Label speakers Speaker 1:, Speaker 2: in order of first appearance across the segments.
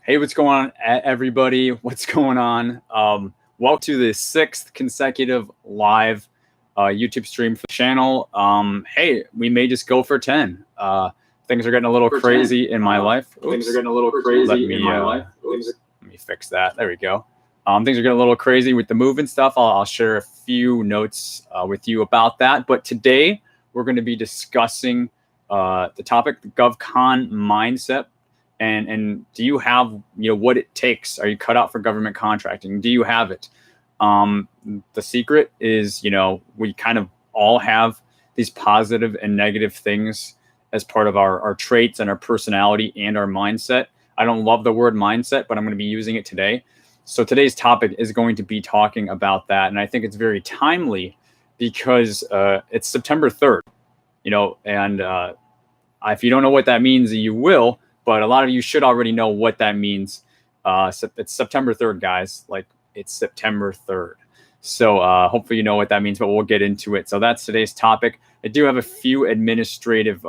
Speaker 1: Hey, what's going on, everybody? What's going on? Welcome to the 6th consecutive live YouTube stream for the channel. Hey, we may just go for 10. Things are getting a little crazy in my life.
Speaker 2: Things are getting a little crazy in my life.
Speaker 1: Let me fix that. There we go. Things are getting a little crazy with the move and stuff. I'll share a few notes with you about that. But today we're going to be discussing the topic, the GovCon mindset. And do you have, what it takes? Are you cut out for government contracting? Do you have it? The secret is, we kind of all have these positive and negative things as part of our traits and our personality and our mindset. I don't love the word mindset, but I'm going to be using it today. So today's topic is going to be talking about that. And I think it's very timely because it's September 3rd, and if you don't know what that means, you will. But a lot of you should already know what that means. It's September 3rd, guys. Like, it's September 3rd. So hopefully you know what that means, but we'll get into it. So that's today's topic. I do have a few administrative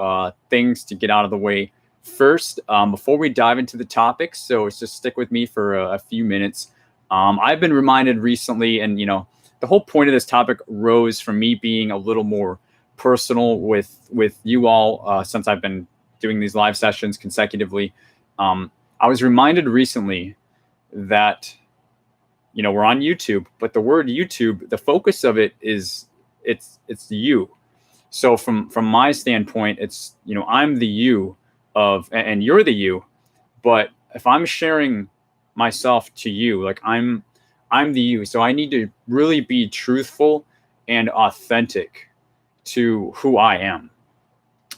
Speaker 1: things to get out of the way first before we dive into the topic. So just stick with me for a few minutes. I've been reminded recently, and, the whole point of this topic rose from me being a little more personal with you all since I've been doing these live sessions consecutively. I was reminded recently that, we're on YouTube, but the word YouTube, the focus of it is it's you. So from my standpoint, it's, I'm the you of, and you're the you, but if I'm sharing myself to you, like I'm the you. So I need to really be truthful and authentic to who I am.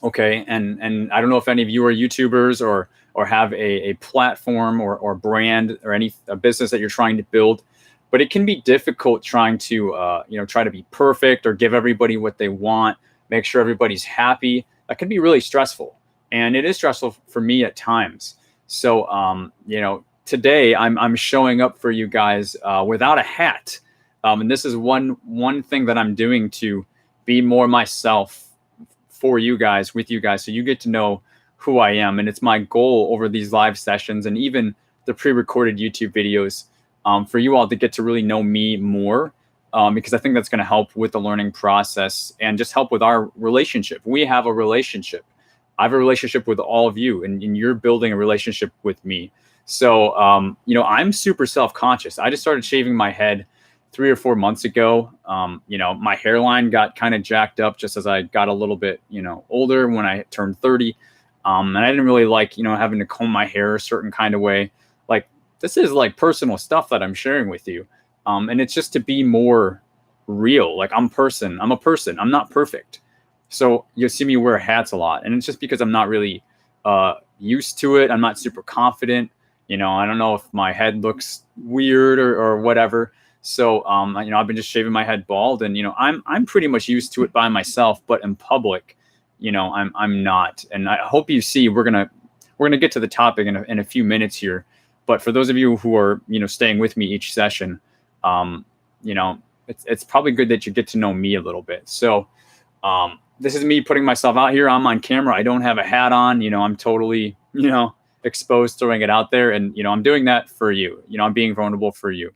Speaker 1: Okay, and I don't know if any of you are YouTubers or have a platform or brand or a business that you're trying to build, but it can be difficult trying to try to be perfect or give everybody what they want, make sure everybody's happy. That can be really stressful, and it is stressful for me at times. So today I'm showing up for you guys without a hat, and this is one thing that I'm doing to be more myself for you guys, with you guys, so you get to know who I am. And it's my goal over these live sessions and even the pre-recorded YouTube videos for you all to get to really know me more, because I think that's going to help with the learning process and just help with our relationship. We have a relationship. I have a relationship with all of you, and you're building a relationship with me. So, I'm super self-conscious. I just started shaving my head 3 or 4 months ago. My hairline got kind of jacked up just as I got a little bit, older when I turned 30. And I didn't really like, having to comb my hair a certain kind of way. Like, this is like personal stuff that I'm sharing with you. And it's just to be more real. Like, I'm a person. I'm not perfect. So you'll see me wear hats a lot. And it's just because I'm not really used to it. I'm not super confident. I don't know if my head looks weird or whatever. So, I've been just shaving my head bald, and, I'm pretty much used to it by myself, but in public, I'm not. And I hope you see, we're going to get to the topic in a few minutes here. But for those of you who are, staying with me each session, it's probably good that you get to know me a little bit. So, this is me putting myself out here. I'm on camera. I don't have a hat on, I'm totally, exposed, throwing it out there. And, I'm doing that for you. I'm being vulnerable for you.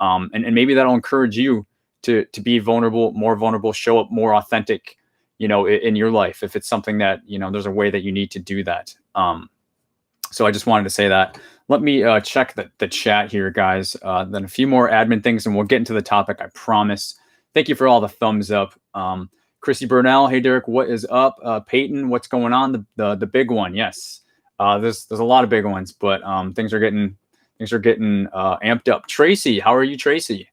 Speaker 1: And maybe that'll encourage you to be more vulnerable, show up more authentic, in your life, if it's something that, there's a way that you need to do that. So I just wanted to say that. Let me check the chat here, guys. Then a few more admin things, and we'll get into the topic, I promise. Thank you for all the thumbs up. Chrissy Burnell, hey, Derek, what is up? Peyton, what's going on? The big one, yes. There's a lot of big ones, but things are getting amped up. Tracy, how are you, Tracy?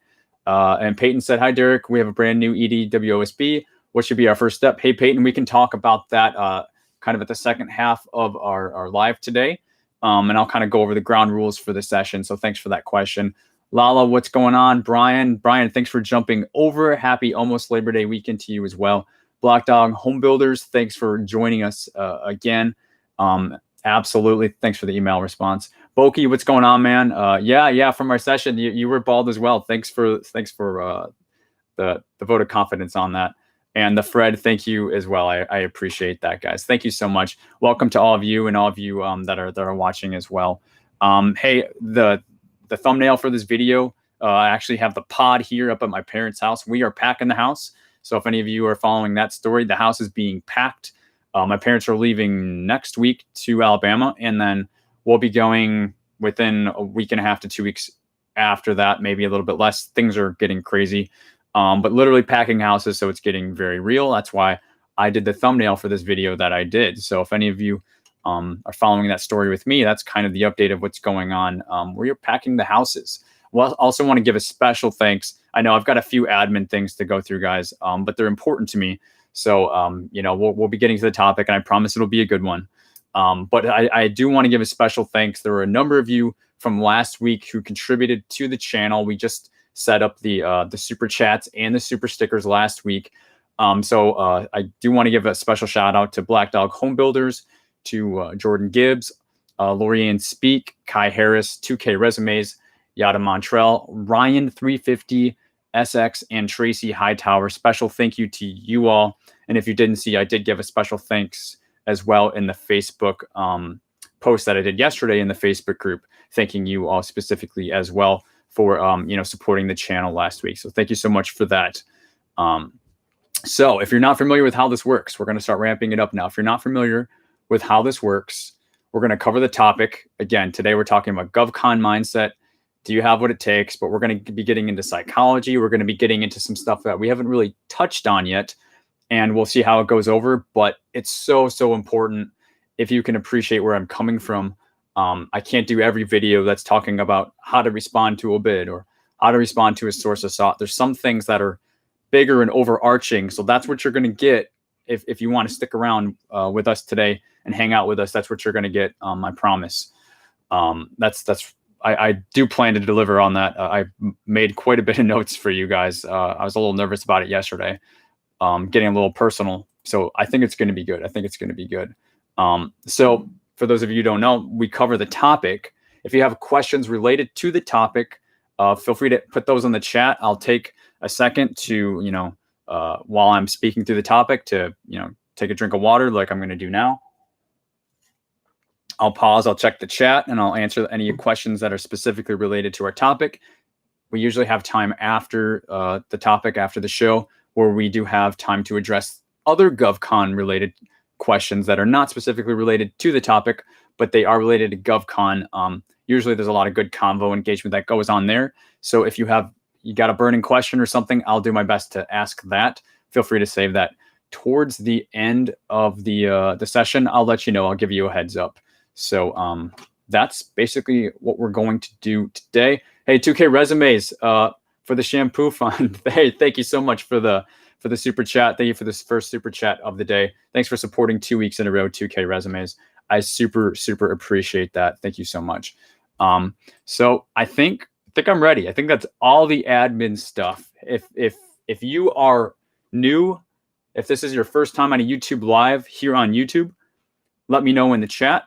Speaker 1: And Peyton said, hi, Derek. We have a brand new EDWOSB. What should be our first step? Hey, Peyton, we can talk about that kind of at the second half of our live today. And I'll kind of go over the ground rules for the session. So thanks for that question. Lala, what's going on? Brian, thanks for jumping over. Happy almost Labor Day weekend to you as well. Black Dog Home Builders, thanks for joining us again. Absolutely. Thanks for the email response. Boki, what's going on, man? Yeah. From our session, you were bald as well. Thanks for the vote of confidence on that. And the Fred, thank you as well. I appreciate that, guys. Thank you so much. Welcome to all of you and all of you that are watching as well. Hey, the thumbnail for this video, I actually have the pod here up at my parents' house. We are packing the house. So if any of you are following that story, the house is being packed. My parents are leaving next week to Alabama, and then we'll be going within a week and a half to 2 weeks after that, maybe a little bit less. Things are getting crazy, but literally packing houses, so it's getting very real. That's why I did the thumbnail for this video that I did. So if any of you are following that story with me, that's kind of the update of what's going on where you're packing the houses. Well, also want to give a special thanks. I know I've got a few admin things to go through, guys, but they're important to me. So, we'll be getting to the topic, and I promise it'll be a good one. But I do want to give a special thanks. There were a number of you from last week who contributed to the channel. We just set up the super chats and the super stickers last week. So I do want to give a special shout out to Black Dog Home Builders, to Jordan Gibbs, Lorianne Speak, Kai Harris, 2K Resumes, Yada Montrell, Ryan 350, SX, and Tracy Hightower. Special thank you to you all. And if you didn't see, I did give a special thanks as well in the Facebook post that I did yesterday in the Facebook group, thanking you all specifically as well for supporting the channel last week. So thank you so much for that. So if you're not familiar with how this works, we're going to start ramping it up now. If you're not familiar with how this works, we're going to cover the topic. Again, today we're talking about GovCon mindset. Do you have what it takes? But we're going to be getting into psychology. We're going to be getting into some stuff that we haven't really touched on yet, and we'll see how it goes over. But it's so important if you can appreciate where I'm coming from. I can't do every video that's talking about how to respond to a bid or how to respond to a source of thought. There's some things that are bigger and overarching. So that's what you're going to get if you want to stick around with us today and hang out with us. That's what you're going to get. I promise. I do plan to deliver on that. I made quite a bit of notes for you guys. I was a little nervous about it yesterday, getting a little personal. So I think it's going to be good. So for those of you who don't know, we cover the topic. If you have questions related to the topic, feel free to put those in the chat. I'll take a second to, while I'm speaking through the topic, to, take a drink of water like I'm going to do now. I'll pause, I'll check the chat, and I'll answer any questions that are specifically related to our topic. We usually have time after the topic, after the show, where we do have time to address other GovCon related questions that are not specifically related to the topic, but they are related to GovCon. Usually there's a lot of good convo engagement that goes on there. So if you got a burning question or something, I'll do my best to ask that. Feel free to save that towards the end of the session. I'll let you know. I'll give you a heads up. So that's basically what we're going to do today. Hey, 2K Resumes for the shampoo fund. Hey, thank you so much for the super chat. Thank you for this first super chat of the day. Thanks for supporting 2 weeks in a row, 2K Resumes. I super appreciate that. Thank you so much. So I think I'm ready. I think that's all the admin stuff. If you are new, if this is your first time on a YouTube live here on YouTube, let me know in the chat.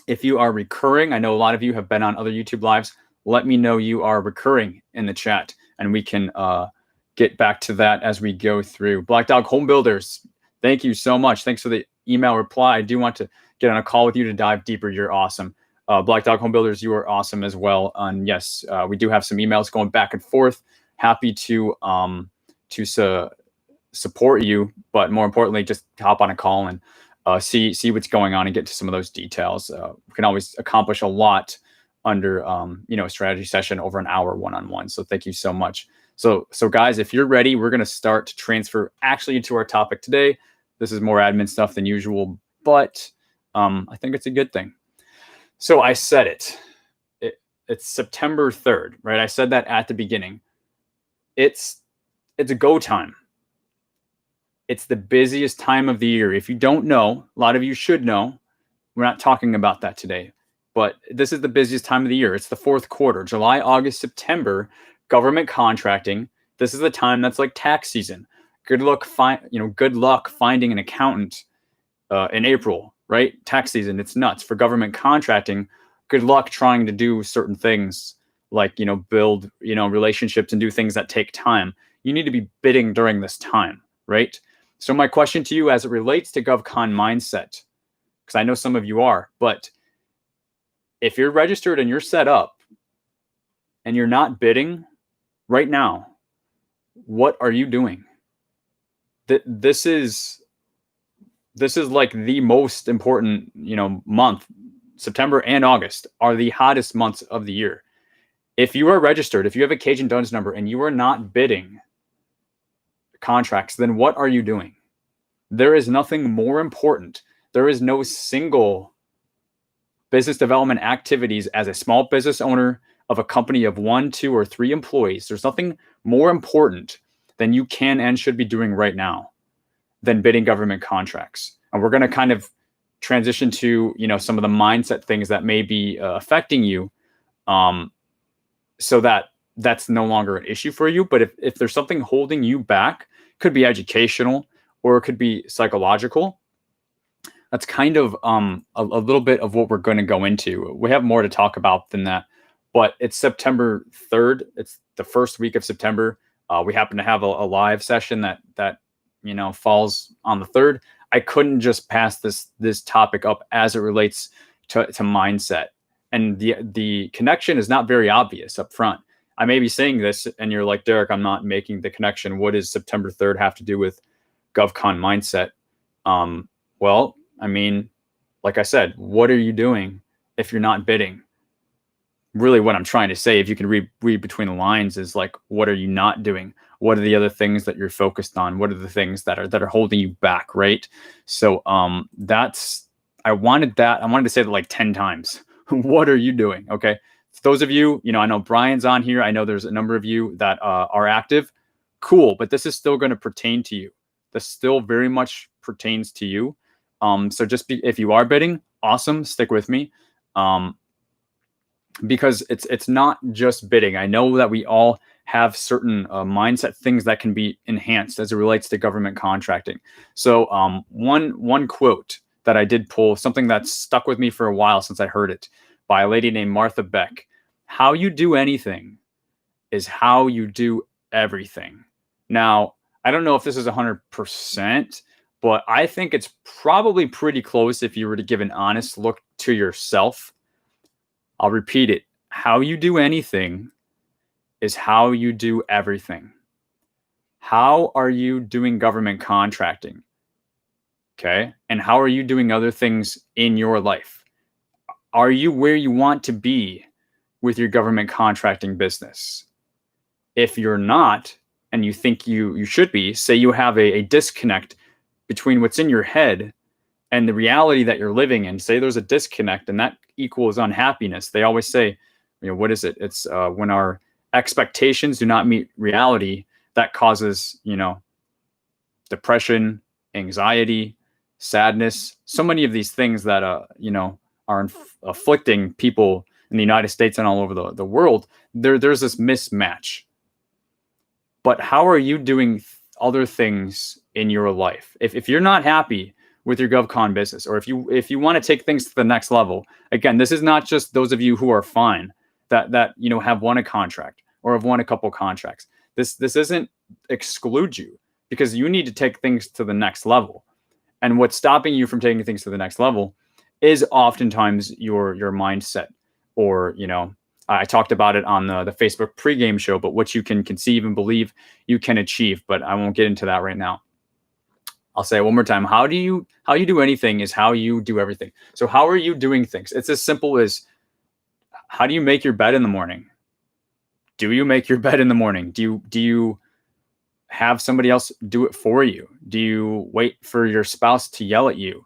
Speaker 1: If you are recurring, I know a lot of you have been on other YouTube lives. Let me know you are recurring in the chat, and we can get back to that as we go through. Black Dog Home Builders, thank you so much. Thanks for the email reply. I do want to get on a call with you to dive deeper. You're awesome. Black Dog Home Builders, you are awesome as well. And yes, we do have some emails going back and forth. Happy to support you, but more importantly, just hop on a call and see what's going on and get to some of those details. We can always accomplish a lot under a strategy session over an hour one-on-one. So thank you so much. So guys, if you're ready, we're going to start to transfer actually into our topic today. This is more admin stuff than usual, but I think it's a good thing. So I said it's September 3rd, right? I said that at the beginning. It's a go time. It's the busiest time of the year. If you don't know, a lot of you should know. We're not talking about that today, but this is the busiest time of the year. It's the fourth quarter, July, August, September, government contracting. This is the time that's like tax season. Good luck finding an accountant in April, right? Tax season, it's nuts. For government contracting, good luck trying to do certain things like, build, relationships and do things that take time. You need to be bidding during this time, right? So my question to you as it relates to GovCon mindset, because I know some of you are, but if you're registered and you're set up and you're not bidding right now, what are you doing? This is like the most important, month. September and August are the hottest months of the year. If you are registered, if you have a Cajun DUNS number and you are not bidding contracts, then what are you doing? There is nothing more important. There is no single business development activities as a small business owner of a company of 1, 2, or 3 employees. There's nothing more important than you can and should be doing right now than bidding government contracts. And we're going to kind of transition to, some of the mindset things that may be affecting you, so that that's no longer an issue for you. But if there's something holding you back, could be educational or it could be psychological. That's kind of a little bit of what we're going to go into. We have more to talk about than that, but it's September 3rd. It's the first week of September. We happen to have a live session that falls on the 3rd. I couldn't just pass this topic up as it relates to mindset. And the connection is not very obvious up front. I may be saying this and you're like, Derek, I'm not making the connection. What does September 3rd have to do with GovCon mindset? Well, I mean, like I said, what are you doing if you're not bidding? Really what I'm trying to say, if you can read between the lines, is like, what are you not doing? What are the other things that you're focused on? What are the things that are holding you back, right? So I wanted to say that like 10 times. What are you doing? Okay. For those of you, I know Brian's on here. I know there's a number of you that are active. Cool. But this is still going to pertain to you. This still very much pertains to you. So if you are bidding, awesome. Stick with me. Because it's not just bidding. I know that we all have certain mindset things that can be enhanced as it relates to government contracting. So one quote that I did pull, something that's stuck with me for a while since I heard it, by a lady named Martha Beck. How you do anything is how you do everything. Now, I don't know if this is 100%, but I think it's probably pretty close if you were to give an honest look to yourself. I'll repeat it. How you do anything is how you do everything. How are you doing government contracting? Okay. And how are you doing other things in your life? Are you where you want to be with your government contracting business? If you're not, and you think you should be, say you have a disconnect between what's in your head and the reality that you're living in, say there's a disconnect and that equals unhappiness. They always say, what is it? It's when our expectations do not meet reality, that causes, depression, anxiety, sadness, so many of these things that, are afflicting people in the United States and all over the world. There's this mismatch. But how are you doing other things in your life? If you're not happy with your GovCon business, or if you want to take things to the next level, again, this is not just those of you who are fine that have won a contract or have won a couple contracts. This doesn't exclude you, because you need to take things to the next level. And what's stopping you from taking things to the next level is oftentimes your mindset, or I talked about it on the Facebook pregame show, but what you can conceive and believe you can achieve. But I won't get into that right now. I'll say it one more time. How you do anything is how you do everything. So how are you doing things? It's as simple as, how do you make your bed in the morning? Do you make your bed in the morning? Do you have somebody else do it for you? Do you wait for your spouse to yell at you?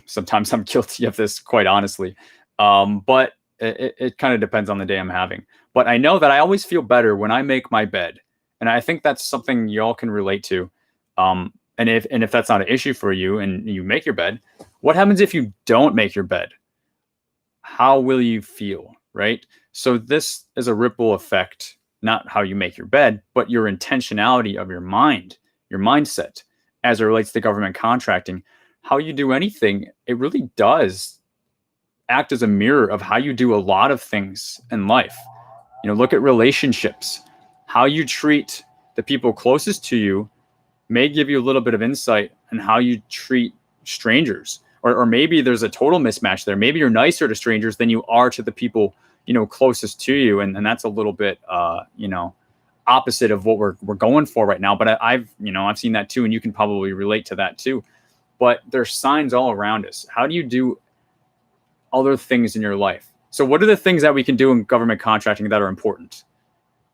Speaker 1: Sometimes I'm guilty of this, quite honestly. But it kind of depends on the day I'm having. But I know that I always feel better when I make my bed. And I think that's something y'all can relate to. And if that's not an issue for you and you make your bed, what happens if you don't make your bed? How will you feel, right? So this is a ripple effect, not how you make your bed, but your intentionality of your mind, your mindset, as it relates to government contracting. How you do anything, it really does act as a mirror of how you do a lot of things in life. Look at relationships. How you treat the people closest to you may give you a little bit of insight on how you treat strangers. or maybe there's a total mismatch there. Maybe you're nicer to strangers than you are to the people, closest to you. And that's a little bit, opposite of what we're going for right now. But I've seen that too. And you can probably relate to that too. But there's signs all around us. How do you do other things in your life? So what are the things that we can do in government contracting that are important?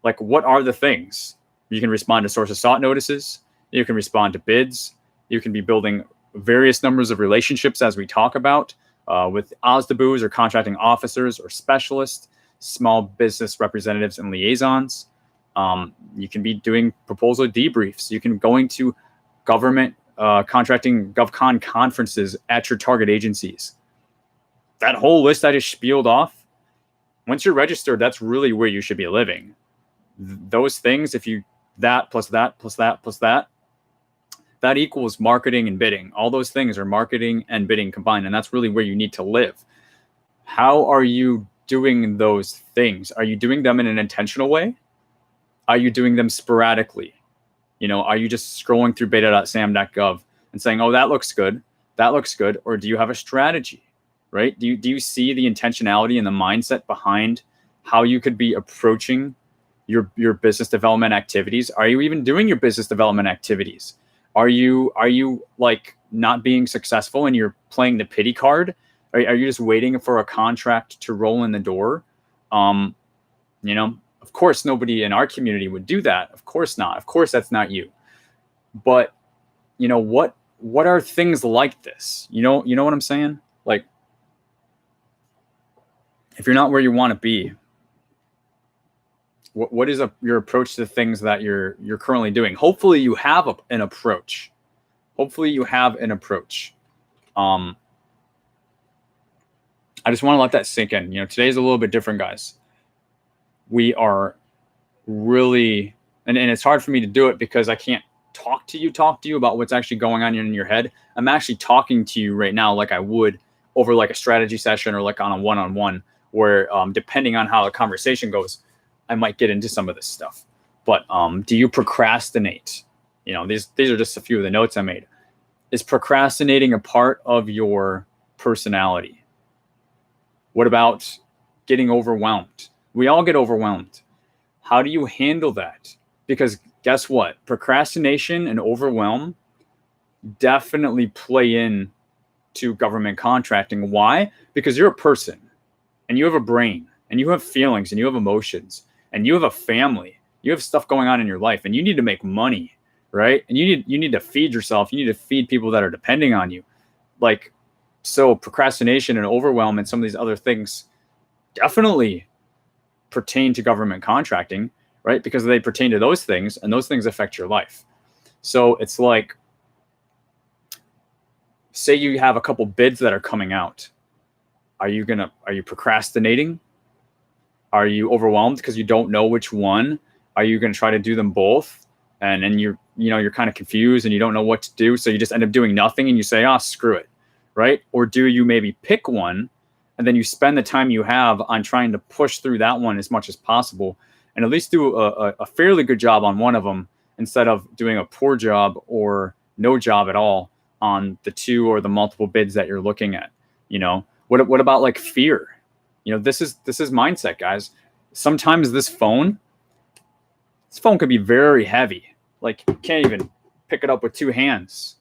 Speaker 1: Like, what are the things? You can respond to source of sought notices. You can respond to bids. You can be building various numbers of relationships, as we talk about, with OSDBUs or contracting officers or specialists, small business representatives and liaisons. You can be doing proposal debriefs. You can going to government contracting GovCon conferences at your target agencies. That whole list I just spieled off, once you're registered, that's really where you should be living. Those things, if you that plus that plus that plus that, that equals marketing and bidding. All those things are marketing and bidding combined, and that's really where you need to live. How are you doing those things? Are you doing them in an intentional way? Are you doing them sporadically? Are you just scrolling through beta.sam.gov and saying, oh, that looks good, or do you have a strategy, right? Do you see the intentionality and the mindset behind how you could be approaching your business development activities? Are you even doing your business development activities? Are you like not being successful and you're playing the pity card? Are you just waiting for a contract to roll in the door? Of course, nobody in our community would do that. Of course not. Of course, that's not you. But what are things like this? You know what I'm saying? Like, if you're not where you want to be, what is your approach to things that you're currently doing? Hopefully you have an approach. I just want to let that sink in. Today's a little bit different, guys. We are really, and it's hard for me to do it because I can't talk to you about what's actually going on in your head. I'm actually talking to you right now like I would over like a strategy session or like on a one-on-one where depending on how the conversation goes, I might get into some of this stuff. But do you procrastinate? These are just a few of the notes I made. Is procrastinating a part of your personality? What about getting overwhelmed? We all get overwhelmed. How do you handle that? Because guess what? Procrastination and overwhelm definitely play in to government contracting. Why? Because you're a person and you have a brain and you have feelings and you have emotions and you have a family. You have stuff going on in your life and you need to make money, right? And you need to feed yourself. You need to feed people that are depending on you. So procrastination and overwhelm and some of these other things definitely pertain to government contracting, right? Because they pertain to those things and those things affect your life. So it's like, say you have a couple bids that are coming out. Are you procrastinating? Are you overwhelmed because you don't know which one? Are you going to try to do them both? And then you're kind of confused and you don't know what to do. So you just end up doing nothing and you say, oh, screw it. Right? Or do you maybe pick one and then you spend the time you have on trying to push through that one as much as possible and at least do a fairly good job on one of them instead of doing a poor job or no job at all on the two or the multiple bids that you're looking at? What about like fear? This is mindset, guys. Sometimes this phone could be very heavy. Like you can't even pick it up with two hands.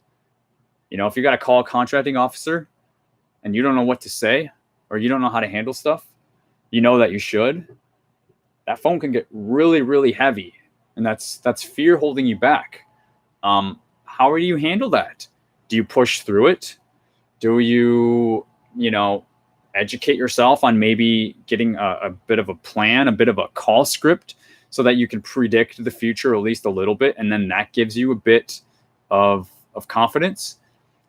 Speaker 1: If you got to call a contracting officer and you don't know what to say or you don't know how to handle stuff, that you should, that phone can get really, really heavy. And that's fear holding you back. How do you handle that? Do you push through it? Do you, educate yourself on maybe getting a bit of a plan, a bit of a call script so that you can predict the future at least a little bit. And then that gives you a bit of confidence.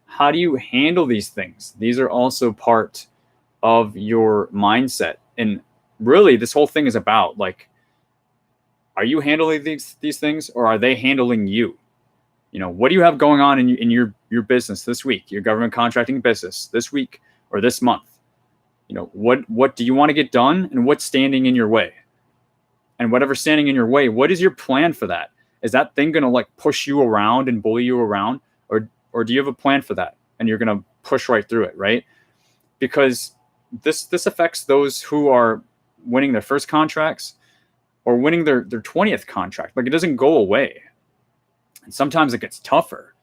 Speaker 1: How do you handle these things? These are also part of your mindset. And really this whole thing is about like, are you handling these things or are they handling you? What do you have going on in your business this week, your government contracting business this week or this month? What do you want to get done and what's standing in your way? And whatever's standing in your way, what is your plan for that? Is that thing going to like push you around and bully you around? Or do you have a plan for that? and you're going to push right through it, right? Because this affects those who are winning their first contracts or winning their 20th contract. Like, it doesn't go away. And sometimes it gets tougher.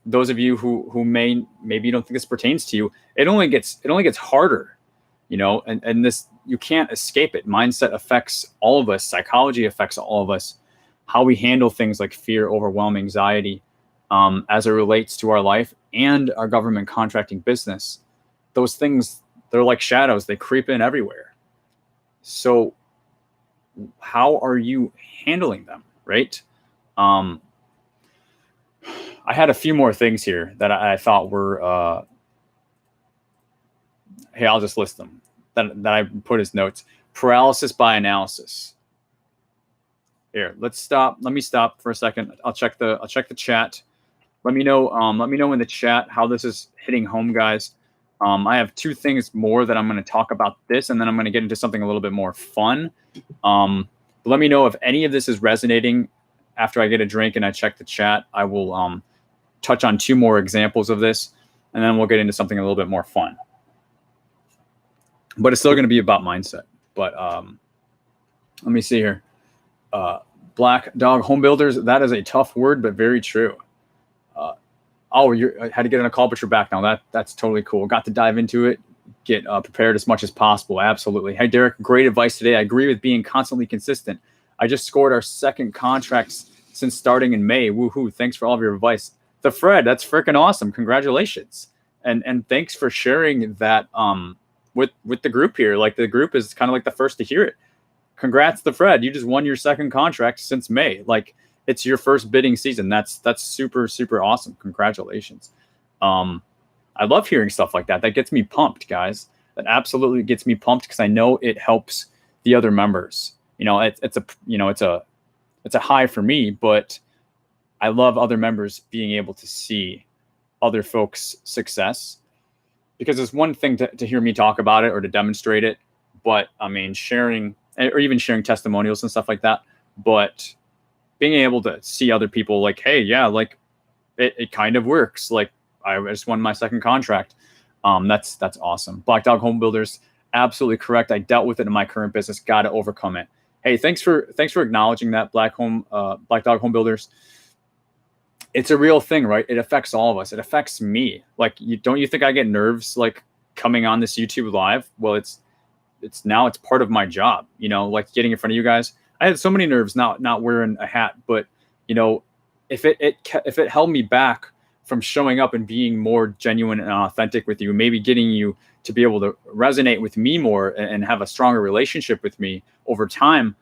Speaker 1: Those of you who maybe you don't think this pertains to you, it only gets harder, and this, you can't escape it. Mindset affects all of us. Psychology affects all of us. How we handle things like fear, overwhelm, anxiety, as it relates to our life and our government contracting business. Those things, they're like shadows. They creep in everywhere. So how are you handling them, right? I had a few more things here that I thought were, hey, I'll just list them that I put as notes. Paralysis by analysis. Here, let me stop for a second. I'll check the chat. Let me know in the chat how this is hitting home, guys. I have two things more that I'm going to talk about this, and then I'm going to get into something a little bit more fun. But let me know if any of this is resonating. After I get a drink and I check the chat, I will touch on two more examples of this, and then we'll get into something a little bit more fun. But it's still going to be about mindset. But let me see here. Black dog home builders. That is a tough word, but very true. I had to get on a call, but you're back now. That's totally cool. Got to dive into it. Get prepared as much as possible. Absolutely. Hey, Derek, great advice today. I agree with being constantly consistent. I just scored our second contracts since starting in May. Woohoo. Thanks for all of your advice. The Fred, that's freaking awesome. Congratulations. And thanks for sharing that with the group here. Like, the group is kind of like the first to hear it. Congrats, the Fred. You just won your second contract since May. Like, it's your first bidding season. That's super, super awesome. Congratulations. I love hearing stuff like that. That gets me pumped, guys. That absolutely gets me pumped because I know it helps the other members. It's a high for me, but I love other members being able to see other folks' success, because it's one thing to hear me talk about it or to demonstrate it, but I mean, sharing or even sharing testimonials and stuff like that, but being able to see other people like, hey, yeah, like it kind of works. Like, I just won my second contract. That's awesome. Black Dog Home Builders, absolutely correct. I dealt with it in my current business. Got to overcome it. Hey, thanks for acknowledging that, Black Dog Home Builders. It's a real thing, right? It affects all of us. It affects me. Like, don't you think I get nerves like coming on this YouTube live? Well, it's part of my job. Like getting in front of you guys. I had so many nerves not wearing a hat, but if it held me back from showing up and being more genuine and authentic with you, maybe getting you to be able to resonate with me more and have a stronger relationship with me over time,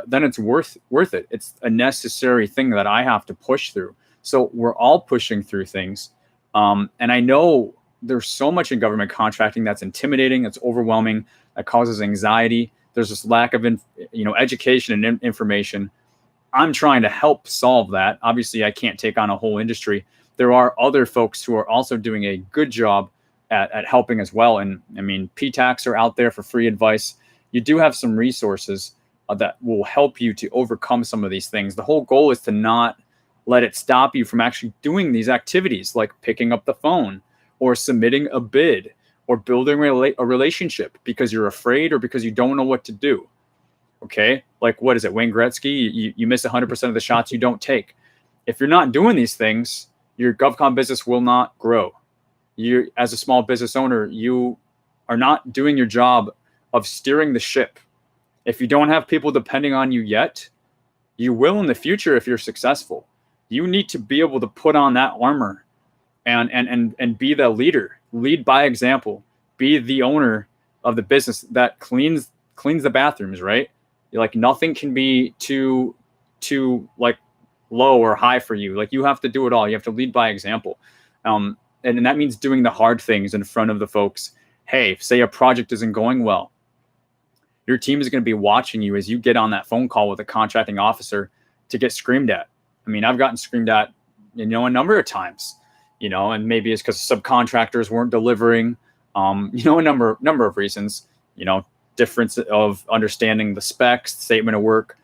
Speaker 1: then it's worth it. It's a necessary thing that I have to push through. So we're all pushing through things. And I know there's so much in government contracting that's intimidating, that's overwhelming, that causes anxiety. There's this lack of education and information. I'm trying to help solve that. Obviously, I can't take on a whole industry. There are other folks who are also doing a good job at helping as well. And I mean, PTACs are out there for free advice. You do have some resources that will help you to overcome some of these things. The whole goal is to not let it stop you from actually doing these activities, like picking up the phone or submitting a bid or building a relationship because you're afraid or because you don't know what to do. Okay. Like, what is it? Wayne Gretzky, you miss 100% of the shots you don't take. If you're not doing these things, your GovCon business will not grow. You, as a small business owner, you are not doing your job of steering the ship. If you don't have people depending on you yet, you will in the future if you're successful. You need to be able to put on that armor and be the leader. Lead by example. Be the owner of the business that cleans the bathrooms, right? Like, nothing can be too like low or high for you. Like, you have to do it all. You have to lead by example. And that means doing the hard things in front of the folks. Hey, say a project isn't going well. Your team is going to be watching you as you get on that phone call with a contracting officer to get screamed at. I mean, I've gotten screamed at, a number of times, and maybe it's because subcontractors weren't delivering, a number of reasons, difference of understanding the specs, statement of work.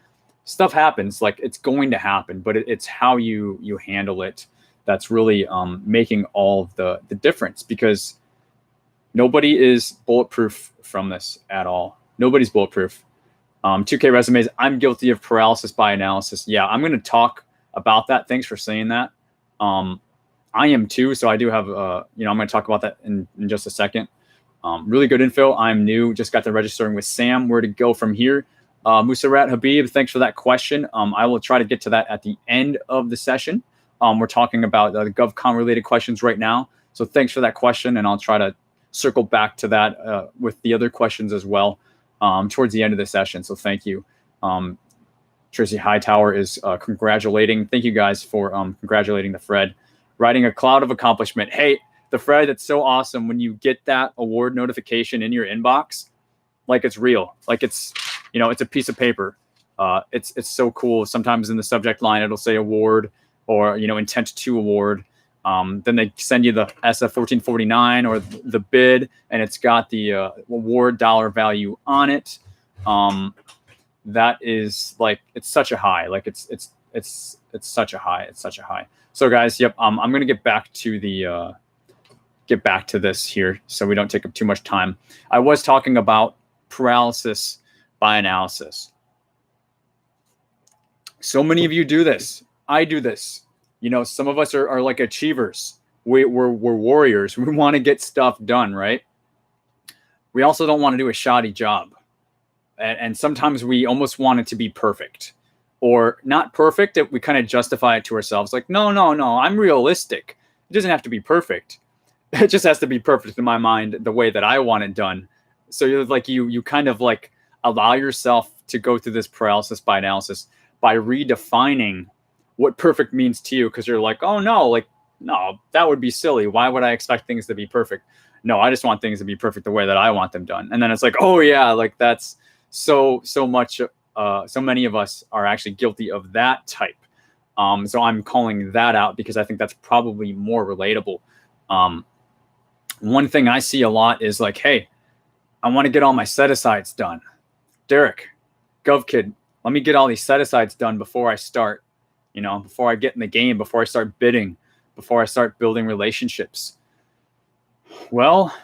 Speaker 1: Stuff happens. Like, it's going to happen, but it's how you handle it that's really making all of the difference, because nobody is bulletproof from this at all. Nobody's bulletproof. 2K resumes. I'm guilty of paralysis by analysis. Yeah, I'm going to talk about that. Thanks for saying that. I am too. So I do have, I'm going to talk about that in just a second. Really good info. I'm new. Just got to registering with Sam. Where to go from here? Musarat Habib, thanks for that question. I will try to get to that at the end of the session. We're talking about the GovCon related questions right now. So thanks for that question. And I'll try to circle back to that with the other questions as well towards the end of the session. So thank you. Tracy Hightower is congratulating. Thank you guys for congratulating the Fred. Writing a cloud of accomplishment. Hey, the Fred, that's so awesome when you get that award notification in your inbox, like it's real, like it's, it's a piece of paper. It's so cool. Sometimes in the subject line, it'll say award or, intent to award. Then they send you the SF 1449 or the bid, and it's got the award dollar value on it. That is like, it's such a high, like it's such a high. It's such a high. So guys, yep. I'm going to get back to this here so we don't take up too much time. I was talking about paralysis by analysis. So many of you do this. I do this. Some of us are like achievers. We're warriors. We want to get stuff done, right? We also don't want to do a shoddy job. And sometimes we almost want it to be perfect. Or not perfect, we kind of justify it to ourselves. Like, no, I'm realistic. It doesn't have to be perfect. It just has to be perfect in my mind, the way that I want it done. So you're like, you kind of like allow yourself to go through this paralysis by analysis by redefining what perfect means to you. Because you're like, oh no, that would be silly. Why would I expect things to be perfect? No, I just want things to be perfect the way that I want them done. And then it's like, oh yeah, like that's so much. So many of us are actually guilty of that type. So I'm calling that out because I think that's probably more relatable. One thing I see a lot is like, hey, I want to get all my set-asides done. Derek, GovKid, let me get all these set-asides done before I start, before I get in the game, before I start bidding, before I start building relationships. Well,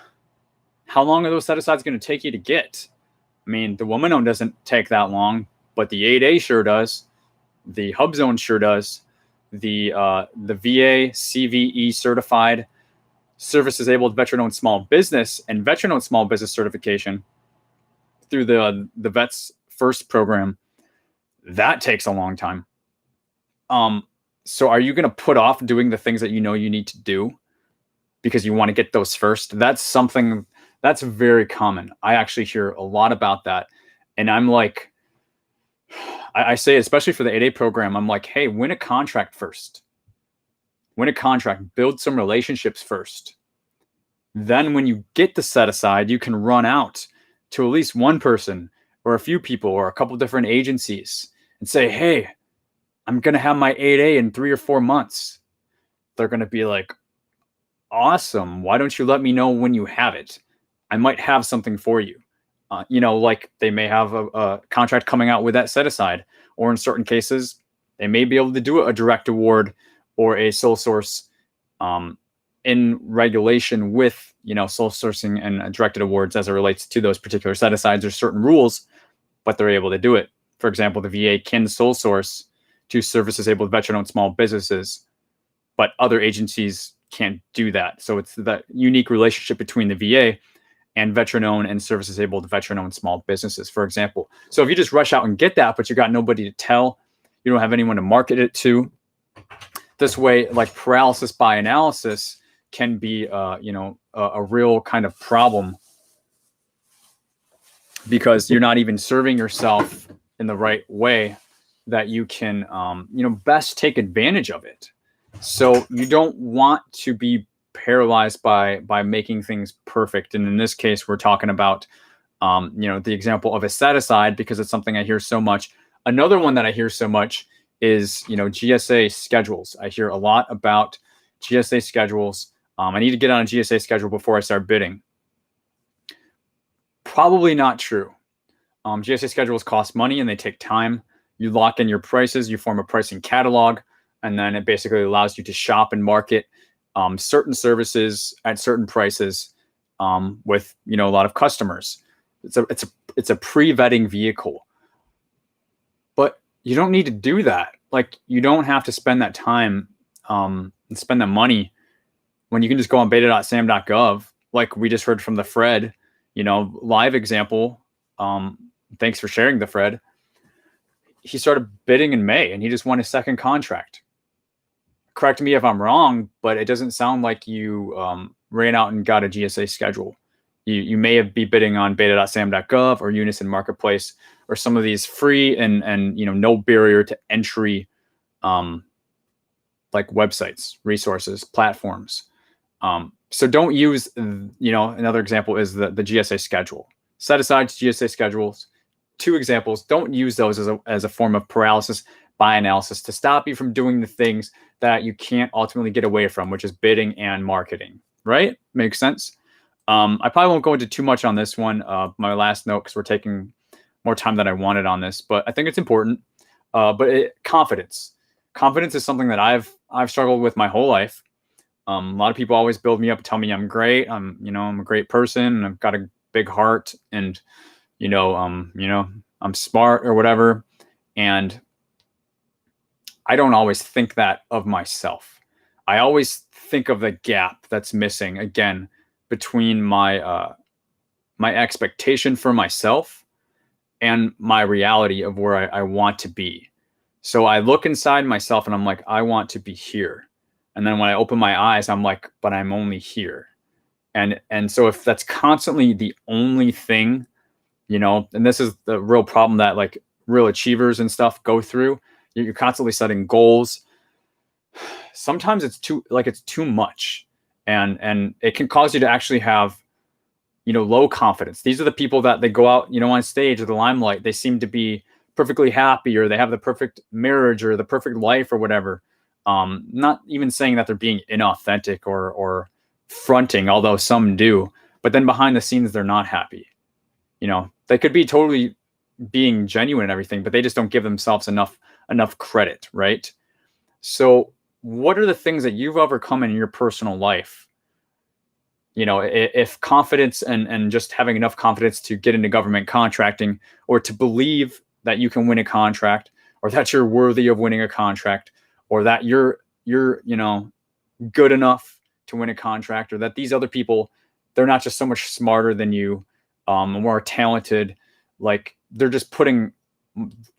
Speaker 1: how long are those set-asides going to take you to get? I mean, the woman owned doesn't take that long, but the 8A sure does. The Hub Zone sure does. The VA CVE certified service-disabled veteran-owned small business and veteran-owned small business certification through the Vets First program, that takes a long time. So are you going to put off doing the things that you need to do because you want to get those first? That's something that's very common. I actually hear a lot about that. And I'm like, I say, especially for the 8A program, I'm like, hey, win a contract first. Win a contract, build some relationships first. Then when you get the set aside, you can run out to at least one person or a few people or a couple different agencies and say, hey, I'm going to have my 8A in 3 or 4 months. They're going to be like, awesome. Why don't you let me know when you have it? I might have something for you. Like they may have a contract coming out with that set aside, or in certain cases, they may be able to do a direct award or a sole source in regulation with, sole sourcing and directed awards as it relates to those particular set asides. There's certain rules, but they're able to do it. For example, the VA can sole source to service-disabled veteran-owned small businesses, but other agencies can't do that. So it's that unique relationship between the VA and veteran-owned and service-disabled veteran-owned small businesses, for example. So if you just rush out and get that, but you got nobody to tell, you don't have anyone to market it to, this way, like paralysis by analysis can be, a real kind of problem because you're not even serving yourself in the right way that you can, best take advantage of it. So you don't want to be paralyzed by making things perfect. And in this case, we're talking about, the example of a set aside because it's something I hear so much. Another one that I hear so much is, GSA schedules. I hear a lot about GSA schedules. I need to get on a GSA schedule before I start bidding. Probably not true. GSA schedules cost money and they take time. You lock in your prices, you form a pricing catalog, And then it basically allows you to shop and market certain services at certain prices with, a lot of customers. It's a pre-vetting vehicle, but you don't need to do that. Like, you don't have to spend that time and spend that money when you can just go on beta.sam.gov, like we just heard from the Fred, live example. Thanks for sharing the Fred. He started bidding in May and he just won his second contract. Correct me if I'm wrong, but it doesn't sound like you ran out and got a GSA schedule. You may be bidding on beta.sam.gov or Unison Marketplace or some of these free and no barrier to entry like websites, resources, platforms. So don't use, another example is the GSA schedule. Set aside GSA schedules. 2 examples. Don't use those as a form of paralysis by analysis to stop you from doing the things that you can't ultimately get away from, which is bidding and marketing, right? Makes sense. I probably won't go into too much on this one, my last note, because we're taking more time than I wanted on this, but I think it's important. Confidence. Confidence is something that I've struggled with my whole life. A lot of people always build me up and tell me I'm great. I'm a great person and I've got a big heart and, I'm smart or whatever. And I don't always think that of myself. I always think of the gap that's missing, again, between my my expectation for myself and my reality of where I want to be. So I look inside myself and I'm like, I want to be here. And then when I open my eyes, I'm like, but I'm only here. And so if that's constantly the only thing, and this is the real problem that like real achievers and stuff go through, you're constantly setting goals. Sometimes it's too much, and it can cause you to actually have, low confidence. These are the people that they go out, on stage or the limelight. They seem to be perfectly happy, or they have the perfect marriage or the perfect life or whatever. Not even saying that they're being inauthentic or fronting, although some do. But then behind the scenes, they're not happy. They could be totally being genuine and everything, but they just don't give themselves enough credit, right? So what are the things that you've overcome in your personal life? If confidence and just having enough confidence to get into government contracting, or to believe that you can win a contract, or that you're worthy of winning a contract, or that you're good enough to win a contract, or that these other people, they're not just so much smarter than you, more talented, like they're just putting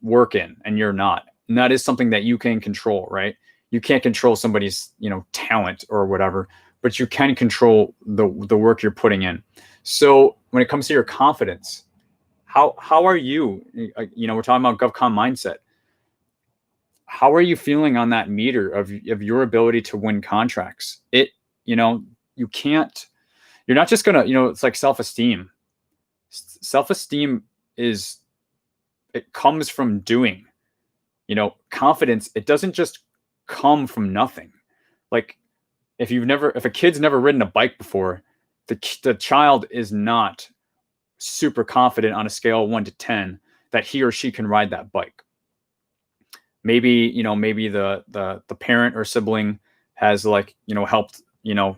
Speaker 1: work in and you're not. And that is something that you can control, right? You can't control somebody's, talent or whatever, but you can control the work you're putting in. So when it comes to your confidence, how are you, we're talking about GovCon mindset. How are you feeling on that meter of your ability to win contracts? You're not just going to, it's like self-esteem. Self-esteem it comes from doing. Confidence, it doesn't just come from nothing. Like if a kid's never ridden a bike before, the child is not super confident on a scale of 1 to 10 that he or she can ride that bike. Maybe the parent or sibling has helped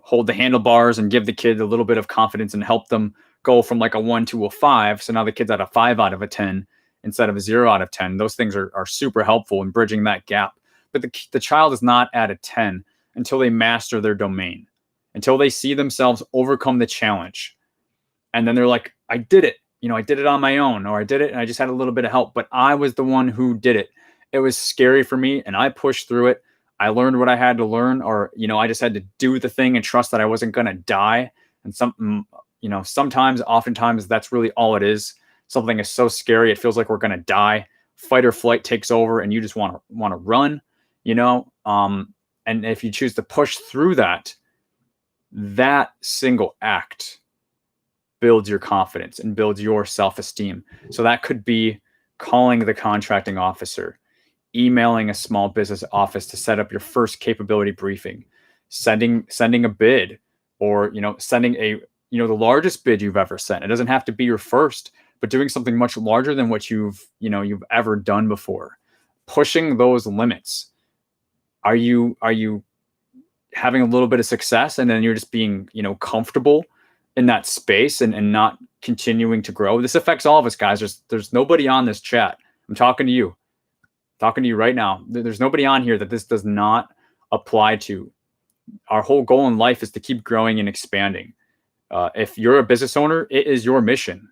Speaker 1: hold the handlebars and give the kid a little bit of confidence and help them go from like a 1 to a 5. So now the kid's at a 5 out of a 10 instead of a 0 out of 10. Those things are super helpful in bridging that gap. But the child is not at a 10 until they master their domain, until they see themselves overcome the challenge. And then they're like, I did it. I did it on my own, or I did it and I just had a little bit of help, but I was the one who did it. It was scary for me and I pushed through it. I learned what I had to learn, or, I just had to do the thing and trust that I wasn't going to die. And oftentimes that's really all it is. Something is so scary, it feels like we're going to die. Fight or flight takes over and you just want to run, and if you choose to push through that single act builds your confidence and builds your self-esteem. So that could be calling the contracting officer, emailing a small business office to set up your first capability briefing, sending a bid, or sending the largest bid you've ever sent. It doesn't have to be your first, but doing something much larger than what you've ever done before. Pushing those limits. Are you having a little bit of success and then you're just being, comfortable in that space and not continuing to grow? This affects all of us, guys. There's nobody on this chat. I'm talking to you right now. There's nobody on here that this does not apply to. Our whole goal in life is to keep growing and expanding. If you're a business owner, it is your mission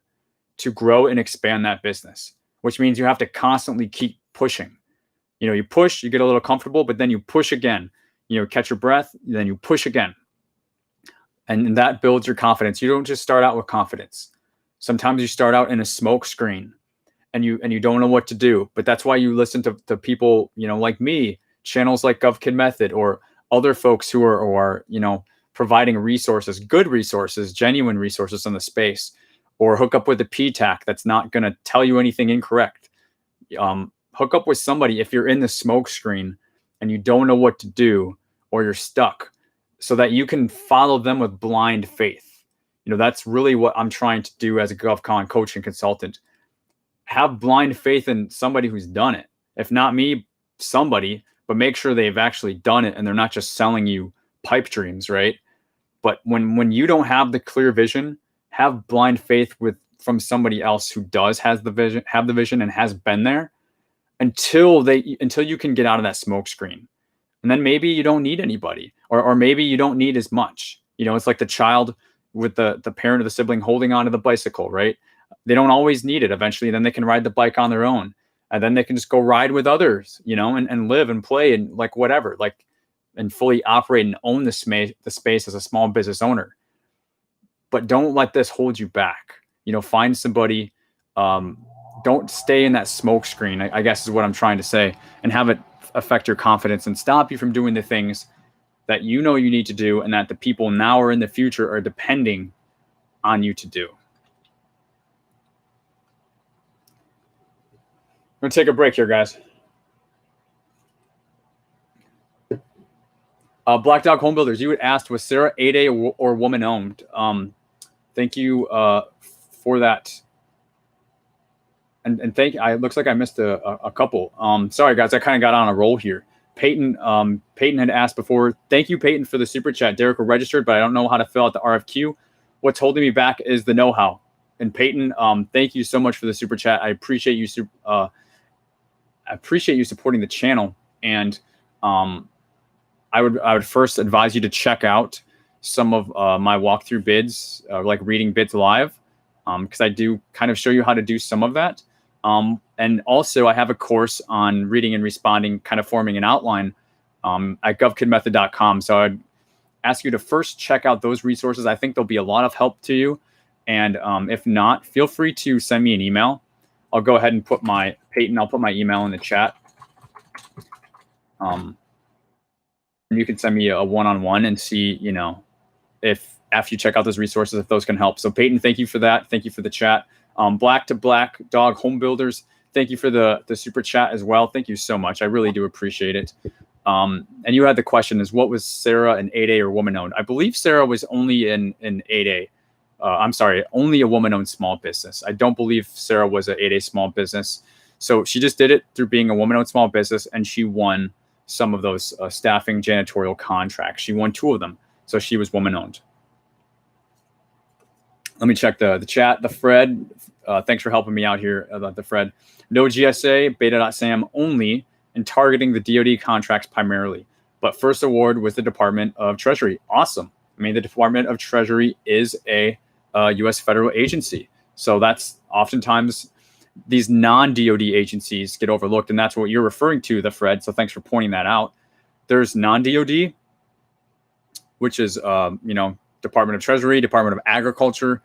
Speaker 1: to grow and expand that business, which means you have to constantly keep pushing. You push, you get a little comfortable, but then you push again. Catch your breath, then you push again. And that builds your confidence. You don't just start out with confidence. Sometimes you start out in a smoke screen and you don't know what to do. But that's why you listen to people, like me, channels like GovKidMethod or other folks who are providing resources, good resources, genuine resources in the space, or hook up with a PTAC that's not going to tell you anything incorrect. Hook up with somebody if you're in the smoke screen and you don't know what to do or you're stuck, so that you can follow them with blind faith. That's really what I'm trying to do as a GovCon coach and consultant. Have blind faith in somebody who's done it. If not me, somebody, but make sure they've actually done it and they're not just selling you pipe dreams, right? But when you don't have the clear vision, have blind faith from somebody else who have the vision and has been there until you can get out of that smoke screen. And then maybe you don't need anybody, or maybe you don't need as much. It's like the child with the parent or the sibling holding onto the bicycle, right? They don't always need it. Eventually, then they can ride the bike on their own, and then they can just go ride with others, and live and play and whatever, and fully operate and own the space as a small business owner. But don't let this hold you back. Find somebody. Don't stay in that smoke screen, I guess is what I'm trying to say, and have it affect your confidence and stop you from doing the things that you need to do and that the people now or in the future are depending on you to do. I'm going to take a break here, guys. Black Dog Home Builders, you had asked, was Sarah 8A or woman-owned? Thank you for that. And thank you. It looks like I missed a couple. Sorry, guys, I kind of got on a roll here. Peyton had asked before. Thank you, Peyton, for the super chat. Derek, we're registered, but I don't know how to fill out the RFQ. What's holding me back is the know-how. And Peyton, thank you so much for the super chat. I appreciate you. I appreciate you supporting the channel. And I would first advise you to check out some of my walkthrough bids, like reading bids live, because I do kind of show you how to do some of that. And also I have a course on reading and responding, kind of forming an outline at GovKidMethod.com. So I'd ask you to first check out those resources. I think there'll be a lot of help to you. And if not, feel free to send me an email. I'll go ahead and put my email in the chat. You can send me a one-on-one and see, if after you check out those resources, if those can help. So Peyton, thank you for that. Thank you for the chat. Black to Black Dog Home Builders, thank you for the super chat as well. Thank you so much. I really do appreciate it. And you had the question is, what was Sarah an 8A or woman-owned? I believe Sarah was only in 8A. I'm sorry, only a woman-owned small business. I don't believe Sarah was an 8A small business. So she just did it through being a woman-owned small business, and she won some of those staffing janitorial contracts. She won 2 of them. So she was woman-owned. Let me check the chat. The Fred, thanks for helping me out here about the Fred. No GSA, beta.sam only, and targeting the DoD contracts primarily. But first award was the Department of Treasury. Awesome. I mean, the Department of Treasury is a U.S. federal agency. So that's oftentimes these non-DoD agencies get overlooked, and that's what you're referring to, the Fred. So thanks for pointing that out. There's non-DoD, which is, Department of Treasury, Department of Agriculture,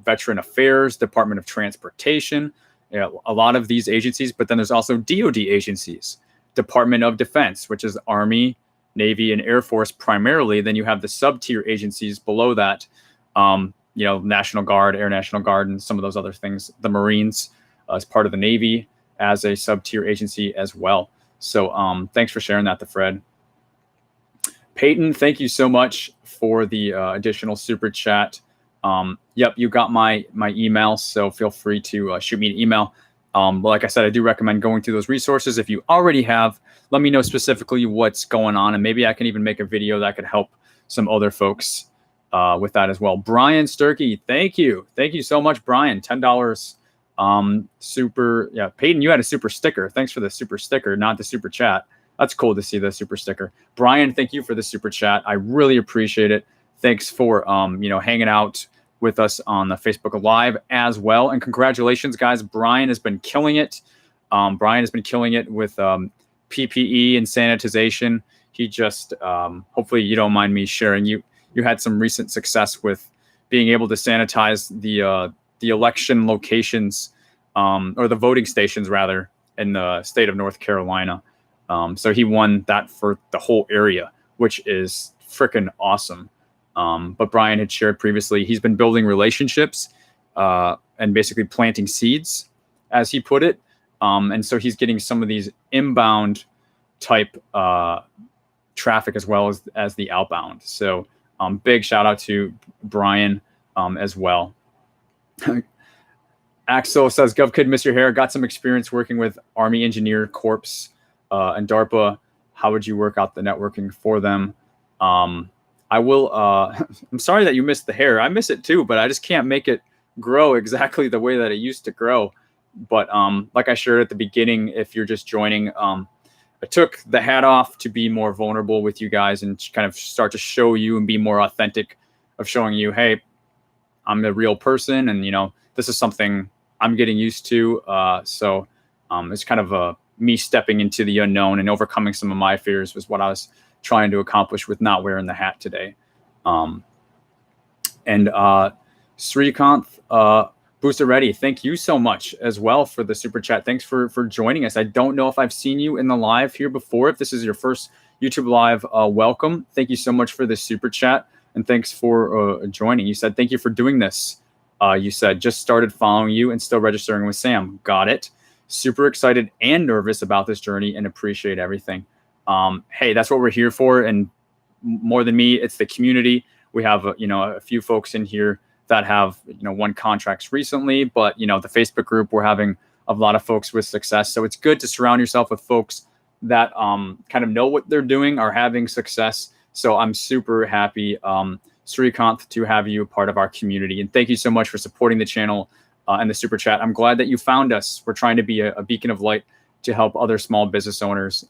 Speaker 1: Veteran Affairs, Department of Transportation, a lot of these agencies. But then there's also DoD agencies, Department of Defense, which is Army, Navy, and Air Force primarily. Then you have the sub-tier agencies below that, National Guard, Air National Guard, and some of those other things. The Marines as part of the Navy as a sub-tier agency as well. So thanks for sharing that, the Fred. Peyton, thank you so much for the additional super chat. Yep, you got my email, so feel free to shoot me an email. But like I said, I do recommend going through those resources. If you already have, let me know specifically what's going on, and maybe I can even make a video that could help some other folks with that as well. Brian Sturkey, thank you so much, Brian. $10. Super, yeah. Peyton, you had a super sticker. Thanks for the super sticker, not the super chat. That's cool to see the super sticker. Brian, thank you for the super chat. I really appreciate it. Thanks for hanging out with us on the Facebook Live as well. And congratulations, guys. Brian has been killing it. Brian has been killing it with PPE and sanitization. He just, hopefully you don't mind me sharing, you had some recent success with being able to sanitize the election locations, or the voting stations rather, in the state of North Carolina. So he won that for the whole area, which is freaking awesome. But Brian had shared previously, he's been building relationships and basically planting seeds, as he put it. And so he's getting some of these inbound type traffic as well as the outbound. So big shout out to Brian as well. Axel says, GovKid, miss your hair. Got some experience working with Army Engineer Corps and DARPA. How would you work out the networking for them? I will. I'm sorry that you missed the hair. I miss it too, but I just can't make it grow exactly the way that it used to grow. But like I shared at the beginning, if you're just joining, I took the hat off to be more vulnerable with you guys and kind of start to show you and be more authentic of showing you, hey, I'm a real person, and this is something I'm getting used to. So it's kind of me stepping into the unknown and overcoming some of my fears was what I was trying to accomplish with not wearing the hat today. And Srikanth, Booster Ready, thank you so much as well for the super chat. Thanks for joining us. I don't know if I've seen you in the live here before. If this is your first YouTube live, welcome. Thank you so much for the super chat, and thanks for joining. You said, thank you for doing this. You said, just started following you and still registering with Sam. Got it. Super excited and nervous about this journey and appreciate everything. Hey, that's what we're here for. And more than me, it's the community. We have, a few folks in here that have, won contracts recently, but, the Facebook group, we're having a lot of folks with success. So it's good to surround yourself with folks that kind of know what they're doing, are having success. So I'm super happy, Srikanth, to have you part of our community. And thank you so much for supporting the channel and the super chat. I'm glad that you found us. We're trying to be a beacon of light to help other small business owners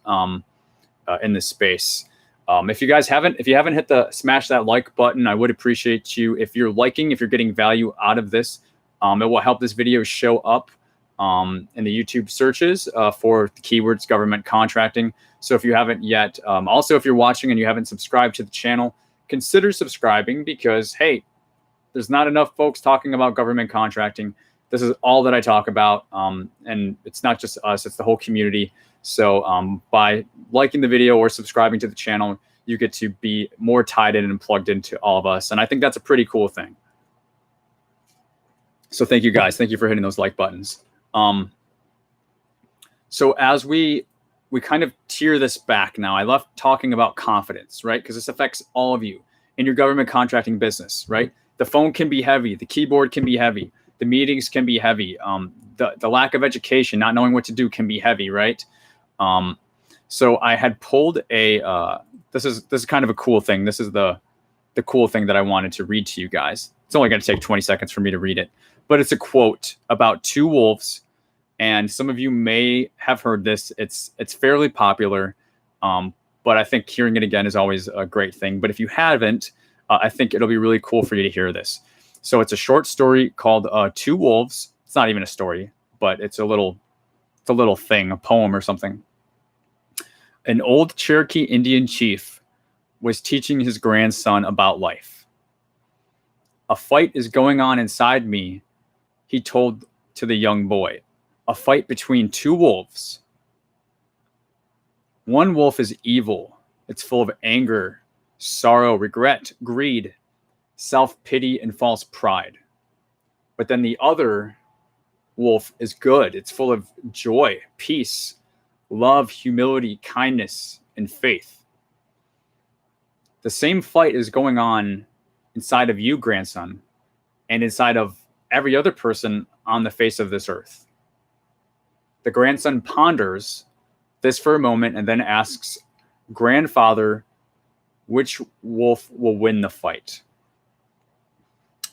Speaker 1: in this space. If you haven't hit smash that like button, I would appreciate you. If you're getting value out of this, it will help this video show up in the YouTube searches for the keywords government contracting. So if you haven't yet, also if you're watching and you haven't subscribed to the channel, consider subscribing, because hey, there's not enough folks talking about government contracting. This is all that I talk about, and it's not just us, it's the whole community. So by liking the video or subscribing to the channel, you get to be more tied in and plugged into all of us. And I think that's a pretty cool thing. So thank you guys. Thank you for hitting those like buttons. So as we kind of tear this back now, I love talking about confidence, right? Because this affects all of you in your government contracting business, right? The phone can be heavy. The keyboard can be heavy. The meetings can be heavy. The lack of education, not knowing what to do, can be heavy, right? So I had pulled this is kind of a cool thing. This is the cool thing that I wanted to read to you guys. It's only going to take 20 seconds for me to read it, but it's a quote about two wolves. And some of you may have heard this. It's fairly popular, but I think hearing it again is always a great thing. But if you haven't, I think it'll be really cool for you to hear this. So it's a short story called Two Wolves. It's not even a story, but it's a little thing, a poem or something. An old Cherokee Indian chief was teaching his grandson about life. A fight is going on inside me, he told to the young boy. A fight between two wolves. One wolf is evil. It's full of anger, sorrow, regret, greed, self-pity, and false pride. But then the other wolf is good. It's full of joy, peace, love, humility, kindness, and faith. The same fight is going on inside of you, grandson, and inside of every other person on the face of this earth. The grandson ponders this for a moment and then asks, "Grandfather, which wolf will win the fight?"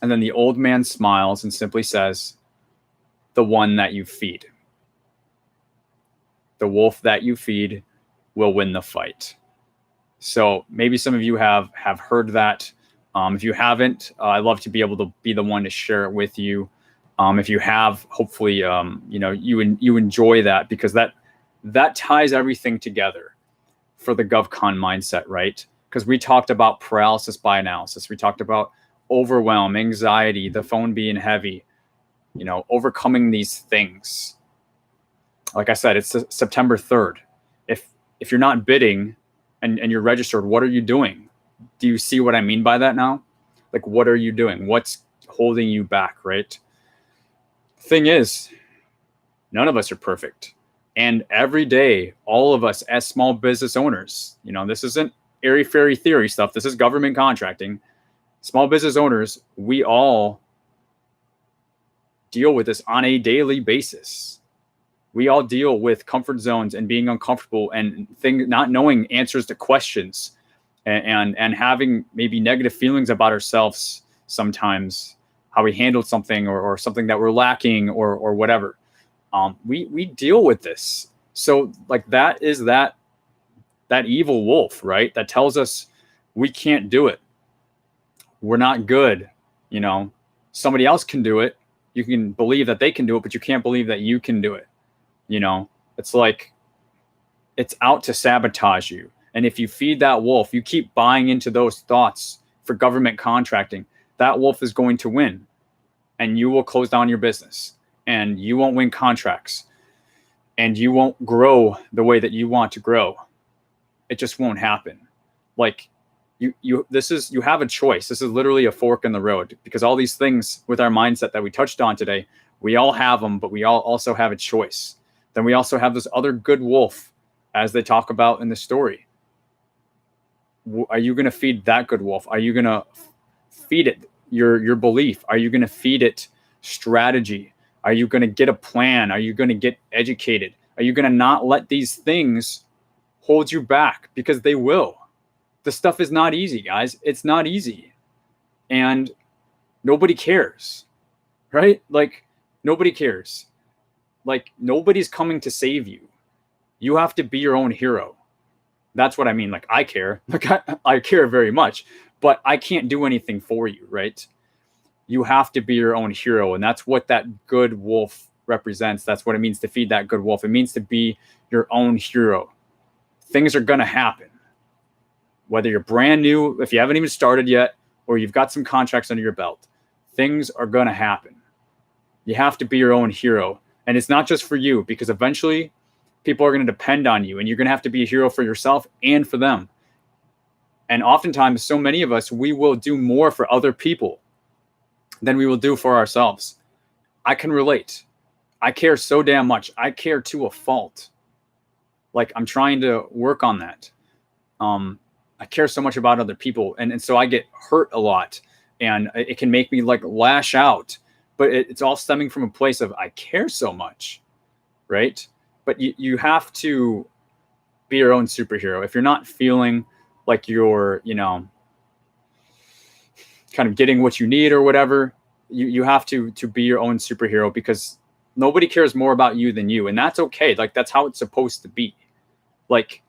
Speaker 1: And then the old man smiles and simply says, "The one that you feed. The wolf that you feed will win the fight." So maybe some of you have heard that. If you haven't, I'd love to be able to be the one to share it with you. If you have, hopefully, you enjoy that, because that ties everything together for the GovCon mindset, right? Because we talked about paralysis by analysis. We talked about overwhelm, anxiety, the phone being heavy, overcoming these things. Like I said, it's September 3rd. If you're not bidding and you're registered, what are you doing? Do you see what I mean by that now? Like, what are you doing? What's holding you back, right? Thing is, none of us are perfect. And every day, all of us as small business owners, this isn't airy-fairy theory stuff. This is government contracting. Small business owners, we all deal with this on a daily basis. We all deal with comfort zones and being uncomfortable and not knowing answers to questions and having maybe negative feelings about ourselves sometimes, how we handled something or something that we're lacking or whatever. We deal with this. So like that is that evil wolf, right? That tells us we can't do it. We're not good. Somebody else can do it. You can believe that they can do it, but you can't believe that you can do it. It's like it's out to sabotage you. And if you feed that wolf, you keep buying into those thoughts for government contracting, that wolf is going to win, and you will close down your business, and you won't win contracts, and you won't grow the way that you want to grow. It just won't happen. Like you have a choice. This is literally a fork in the road, because all these things with our mindset that we touched on today, we all have them, but we all also have a choice. Then we also have this other good wolf, as they talk about in the story. Are you going to feed that good wolf? Are you going to feed it your belief? Are you going to feed it strategy? Are you going to get a plan? Are you going to get educated? Are you going to not let these things hold you back? Because they will. This stuff is not easy, guys. It's not easy. And nobody cares, right? Like, nobody cares. Like, nobody's coming to save you. You have to be your own hero. That's what I mean. Like, I care. Like, I care very much, but I can't do anything for you, right? You have to be your own hero. And that's what that good wolf represents. That's what it means to feed that good wolf. It means to be your own hero. Things are going to happen. Whether you're brand new, if you haven't even started yet, or you've got some contracts under your belt, things are going to happen. You have to be your own hero. And it's not just for you, because eventually people are going to depend on you, and you're going to have to be a hero for yourself and for them. And oftentimes, so many of us, we will do more for other people than we will do for ourselves. I can relate. I care so damn much. I care to a fault. Like, I'm trying to work on that. I care so much about other people. And so I get hurt a lot, and it can make me like lash out, but it's all stemming from a place of, I care so much, right? But you have to be your own superhero. If you're not feeling like you're, kind of getting what you need or whatever, you have to be your own superhero, because nobody cares more about you than you. And that's okay. Like, that's how it's supposed to be. Like,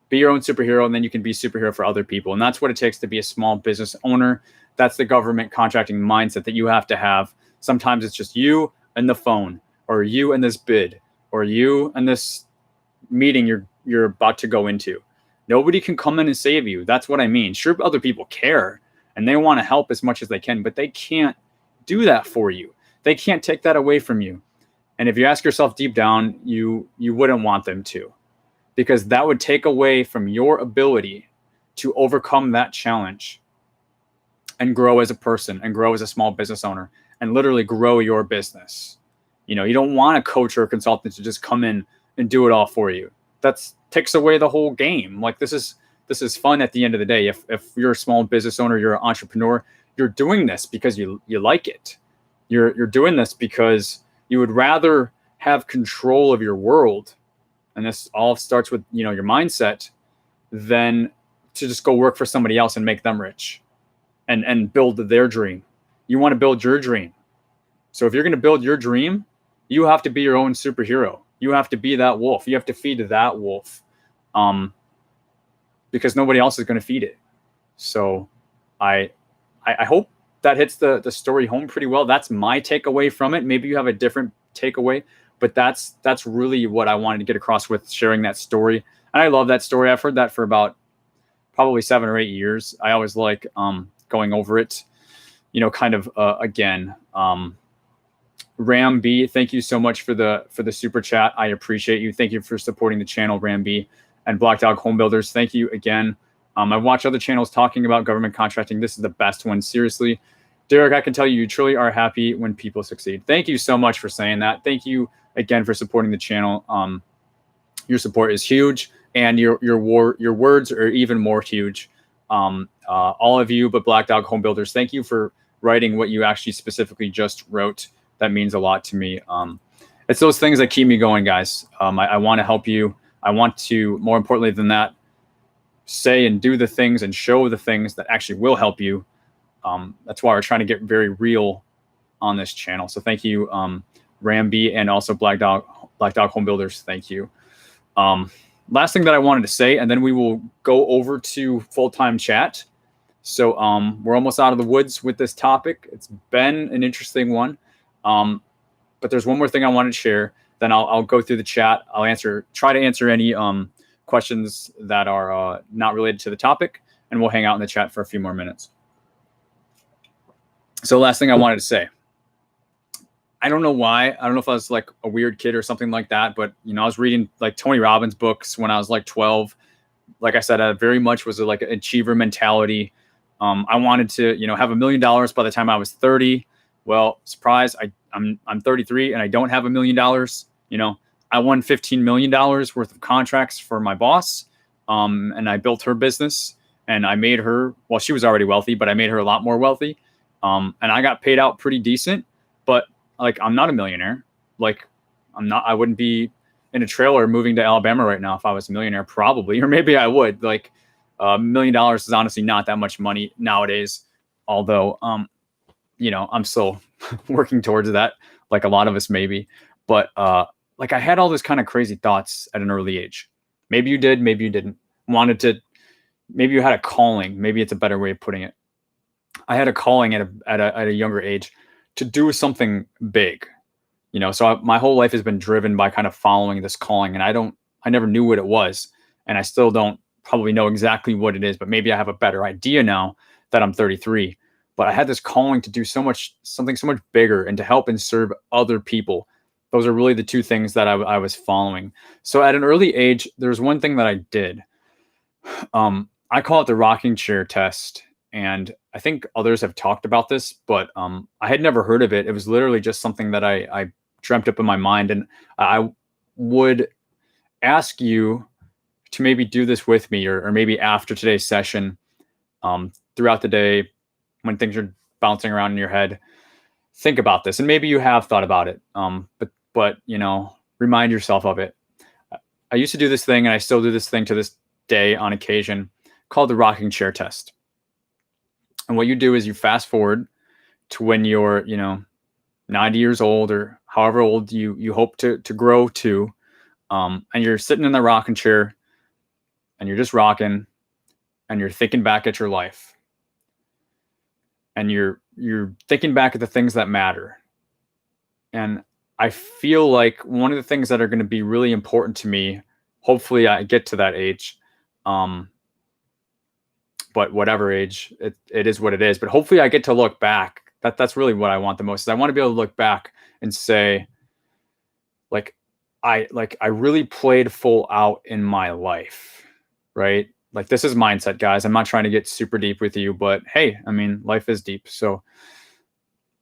Speaker 1: be your own superhero, and then you can be a superhero for other people. And that's what it takes to be a small business owner. That's the government contracting mindset that you have to have. Sometimes it's just you and the phone, or you and this bid, or you and this meeting you're about to go into. Nobody can come in and save you. That's what I mean. Sure, other people care and they want to help as much as they can, but they can't do that for you. They can't take that away from you. And if you ask yourself deep down, you wouldn't want them to, because that would take away from your ability to overcome that challenge and grow as a person and grow as a small business owner and literally grow your business. You don't want a coach or a consultant to just come in and do it all for you. That takes away the whole game. Like, this is fun at the end of the day. If you're a small business owner, you're an entrepreneur, you're doing this because you like it. You're doing this because you would rather have control of your world, and this all starts with, your mindset, than to just go work for somebody else and make them rich and build their dream. You want to build your dream. So if you're going to build your dream, you have to be your own superhero. You have to be that wolf. You have to feed that wolf, because nobody else is going to feed it. So I hope that hits the story home pretty well. That's my takeaway from it. Maybe you have a different takeaway, but that's really what I wanted to get across with sharing that story. And I love that story. I've heard that for about probably 7 or 8 years. I always like going over it, kind of again. Ram B, thank you so much for the super chat. I appreciate you. Thank you for supporting the channel, Ram B. And Black Dog Home Builders, thank you again. I've watched other channels talking about government contracting. This is the best one, seriously. Derek, I can tell you truly are happy when people succeed. Thank you so much for saying that. Thank you again for supporting the channel. Your support is huge, and your words are even more huge. All of you, but Black Dog Home Builders, thank you for writing what you actually specifically just wrote. That means a lot to me. It's those things that keep me going, guys. I want to help you. I want to, more importantly than that, say and do the things and show the things that actually will help you. That's why we're trying to get very real on this channel. So thank you, Ramby, and also Black Dog Home Builders. Thank you. Last thing that I wanted to say, and then we will go over to full-time chat. So we're almost out of the woods with this topic. It's been an interesting one. But there's one more thing I wanted to share. Then I'll go through the chat. I'll try to answer any questions that are not related to the topic, and we'll hang out in the chat for a few more minutes. So last thing I wanted to say, I don't know why. I don't know if I was like a weird kid or something like that, but I was reading like Tony Robbins books when I was like 12. Like I said, I very much was like an achiever mentality. I wanted to, have $1 million by the time I was 30. Well, surprise, I'm 33 and I don't have $1 million. I won $15 million worth of contracts for my boss. And I built her business, and I made her, well, she was already wealthy, but I made her a lot more wealthy. And I got paid out pretty decent, but like, I'm not a millionaire. Like I wouldn't be in a trailer moving to Alabama right now if I was a millionaire, probably, or maybe I would. Like $1 million is honestly not that much money nowadays. Although, I'm still working towards that, like a lot of us maybe. But like I had all this kind of crazy thoughts at an early age. Maybe you did, maybe you didn't. Maybe you had a calling. Maybe it's a better way of putting it. I had a calling at a younger age to do something big. So my whole life has been driven by kind of following this calling, and I never knew what it was, and I still don't probably know exactly what it is, but maybe I have a better idea now that I'm 33. But I had this calling to do something so much bigger and to help and serve other people. Those are really the two things that I was following. So at an early age, there's one thing that I did. I call it the rocking chair test. And I think others have talked about this, but I had never heard of it. It was literally just something that I dreamt up in my mind. And I would ask you to maybe do this with me, or maybe after today's session, throughout the day, when things are bouncing around in your head, think about this. And maybe you have thought about it, but remind yourself of it. I used to do this thing, and I still do this thing to this day on occasion, called the rocking chair test. And what you do is you fast forward to when you're, 90 years old, or however old you hope to grow to, and you're sitting in the rocking chair, and you're just rocking, and you're thinking back at your life. And you're thinking back at the things that matter. And I feel like one of the things that are going to be really important to me, hopefully I get to that age, but whatever age, it is what it is. But hopefully I get to look back. That's really what I want the most. Is I want to be able to look back and say, I really played full out in my life, right? Like, this is mindset, guys. I'm not trying to get super deep with you, but hey, I mean, life is deep. So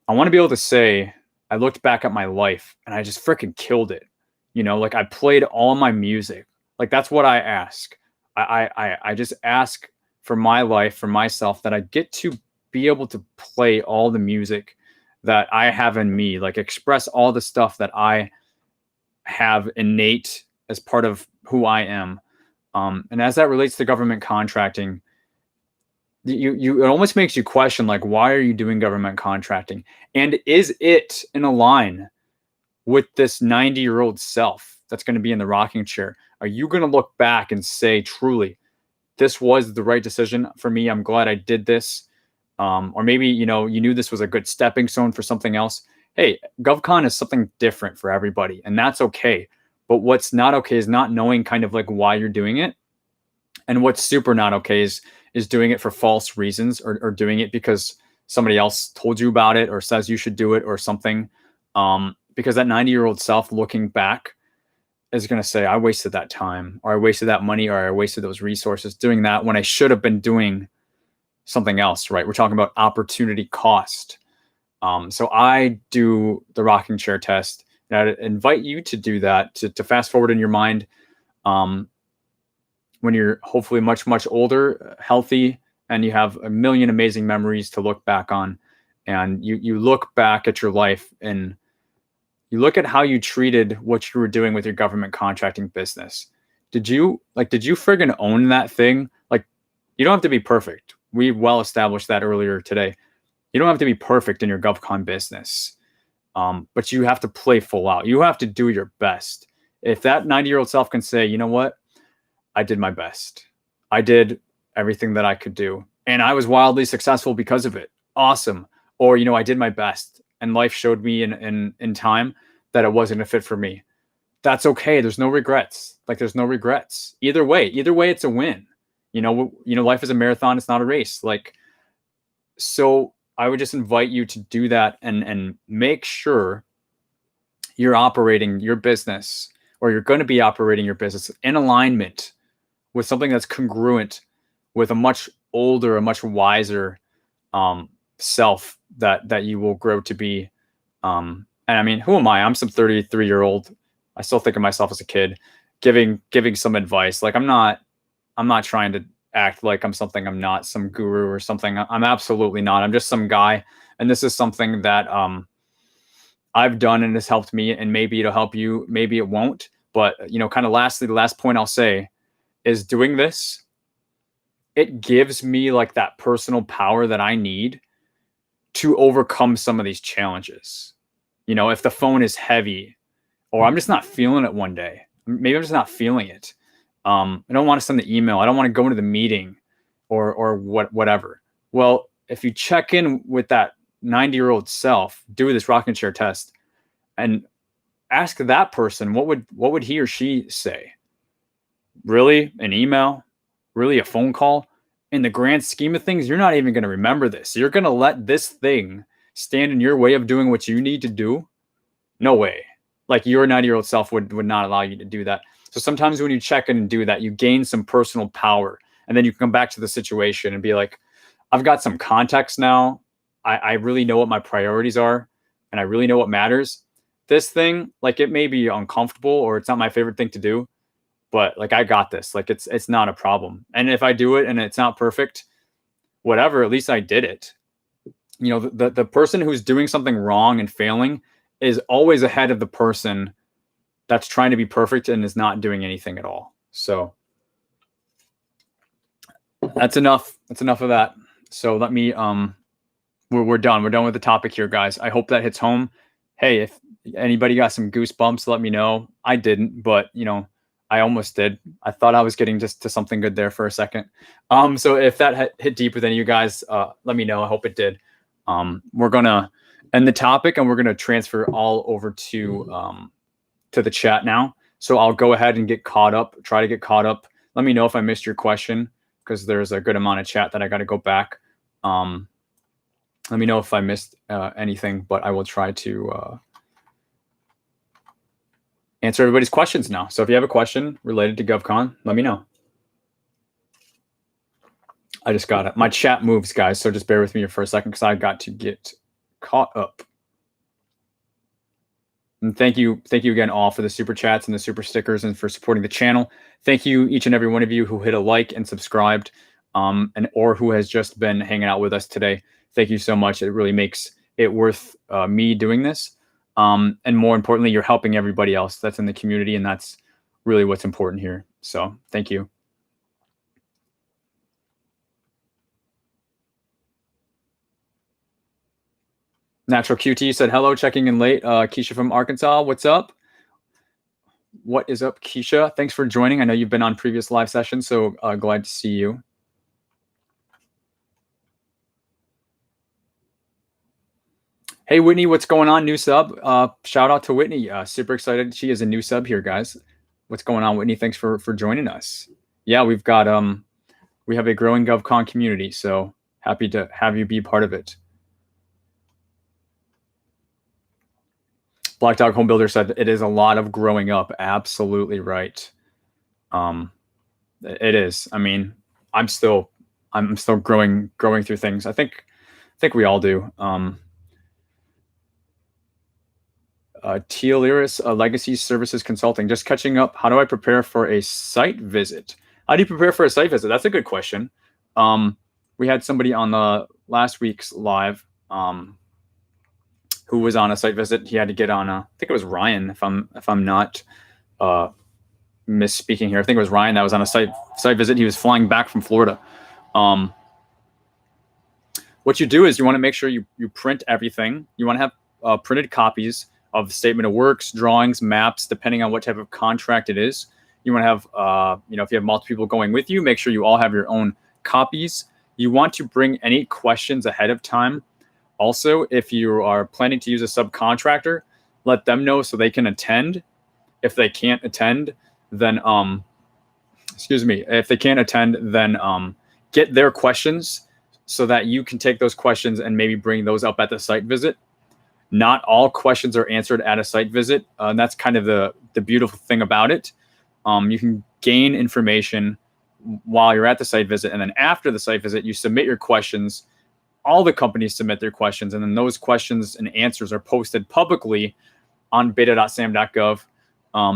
Speaker 1: I want to be able to say, I looked back at my life and I just freaking killed it. Like I played all my music. Like, that's what I ask. I just ask for my life, for myself, that I get to be able to play all the music that I have in me, like express all the stuff that I have innate as part of who I am. And as that relates to government contracting, it almost makes you question, like, why are you doing government contracting? And is it in a line with this 90-year-old self that's going to be in the rocking chair? Are you going to look back and say, truly, this was the right decision for me? I'm glad I did this. Or maybe, you knew this was a good stepping stone for something else. Hey, GovCon is something different for everybody, and that's okay. But what's not okay is not knowing kind of like why you're doing it. And what's super not okay is doing it for false reasons, or doing it because somebody else told you about it or says you should do it or something. Because that 90-year-old self looking back is going to say, I wasted that time, or I wasted that money, or I wasted those resources doing that when I should have been doing something else, right? We're talking about opportunity cost. So I do the rocking chair test, and I invite you to do that, to fast forward in your mind when you're hopefully much, much older, healthy, and you have a million amazing memories to look back on. And you look back at your life and you look at how you treated what you were doing with your government contracting business. Did you friggin' own that thing? Like, you don't have to be perfect. We well established that earlier today. You don't have to be perfect in your GovCon business, but you have to play full out. You have to do your best. If that 90-year-old self can say, you know what, I did my best. I did everything that I could do, and I was wildly successful because of it. Awesome. Or, I did my best, and life showed me in time that it wasn't a fit for me. That's okay. There's no regrets. There's no regrets. Either way, it's a win. Life is a marathon. It's not a race. So I would just invite you to do that and make sure you're operating your business, or you're going to be operating your business in alignment with something that's congruent with a much older, a much wiser self that you will grow to be. And I mean, who am I? I'm some 33-year-old. I still think of myself as a kid, giving some advice. I'm not trying to act like I'm something I'm not, some guru or something. I'm absolutely not. I'm just some guy. And this is something that I've done and has helped me, and maybe it'll help you, maybe it won't. But, kind of lastly, the last point I'll say is, doing this, it gives me that personal power that I need to overcome some of these challenges. If the phone is heavy, or I'm just not feeling it one day, maybe I'm just not feeling it. I don't want to send the email. I don't want to go into the meeting or whatever. Well, if you check in with that 90-year-old self, do this rocking chair test, and ask that person, what would he or she say? Really? An email? Really a phone call? In the grand scheme of things, you're not even going to remember this. You're going to let this thing stand in your way of doing what you need to do? No way. Your 90-year-old self would not allow you to do that. So sometimes when you check in and do that, you gain some personal power, and then you can come back to the situation and be like, I've got some context now. I really know what my priorities are, and I really know what matters. This thing, it may be uncomfortable, or it's not my favorite thing to do, but I got this. It's not a problem. And if I do it and it's not perfect, whatever, at least I did it. The person who's doing something wrong and failing is always ahead of the person that's trying to be perfect and is not doing anything at all. So that's enough. That's enough of that. So let me, we're done. We're done with the topic here, guys. I hope that hits home. Hey, if anybody got some goosebumps, let me know. I didn't, but I almost did. I thought I was getting just to something good there for a second. So if that hit deeper than you guys, let me know. I hope it did. We're going to end the topic, and we're going to transfer all over to the chat now. So I'll go ahead and try to get caught up. Let me know if I missed your question, because there's a good amount of chat that I got to go back. Let me know if I missed anything, but I will try to answer everybody's questions now. So if you have a question related to GovCon, let me know. I just got it. My chat moves, guys, so just bear with me for a second, because I got to get caught up. And thank you again all for the super chats and the super stickers, and for supporting the channel. Thank you, each and every one of you who hit a like and subscribed, or who has just been hanging out with us today. Thank you so much. It really makes it worth me doing this. And more importantly, you're helping everybody else that's in the community, and that's really what's important here. So thank you. Natural QT said hello, checking in late. Keisha from Arkansas, what's up? What is up, Keisha? Thanks for joining. I know you've been on previous live sessions, so glad to see you. Hey, Whitney, what's going on? New sub. Shout out to Whitney. Super excited. She is a new sub here, guys. What's going on, Whitney? Thanks for joining us. Yeah, we've got we have a growing GovCon community, so happy to have you be part of it. Black Dog Home Builder said it is a lot of growing up. Absolutely right. It is. I mean, I'm still growing through things. I think we all do. Teal Iris, Legacy Services Consulting. Just catching up. How do I prepare for a site visit? How do you prepare for a site visit? That's a good question. We had somebody on the last week's live who was on a site visit. He had to get on I think it was Ryan, if I'm not misspeaking here. I think it was Ryan that was on a site visit. He was flying back from Florida. What you do is you want to make sure you print everything. You want to have printed copies of statement of works, drawings, maps, depending on what type of contract it is. You want to have, if you have multiple people going with you, make sure you all have your own copies. You want to bring any questions ahead of time. Also, if you are planning to use a subcontractor, let them know so they can attend. If they can't attend, then, if they can't attend, then get their questions so that you can take those questions and maybe bring those up at the site visit. Not all questions are answered at a site visit. And that's kind of the beautiful thing about it. You can gain information while you're at the site visit. And then after the site visit, you submit your questions. All the companies submit their questions. And then those questions and answers are posted publicly on beta.sam.gov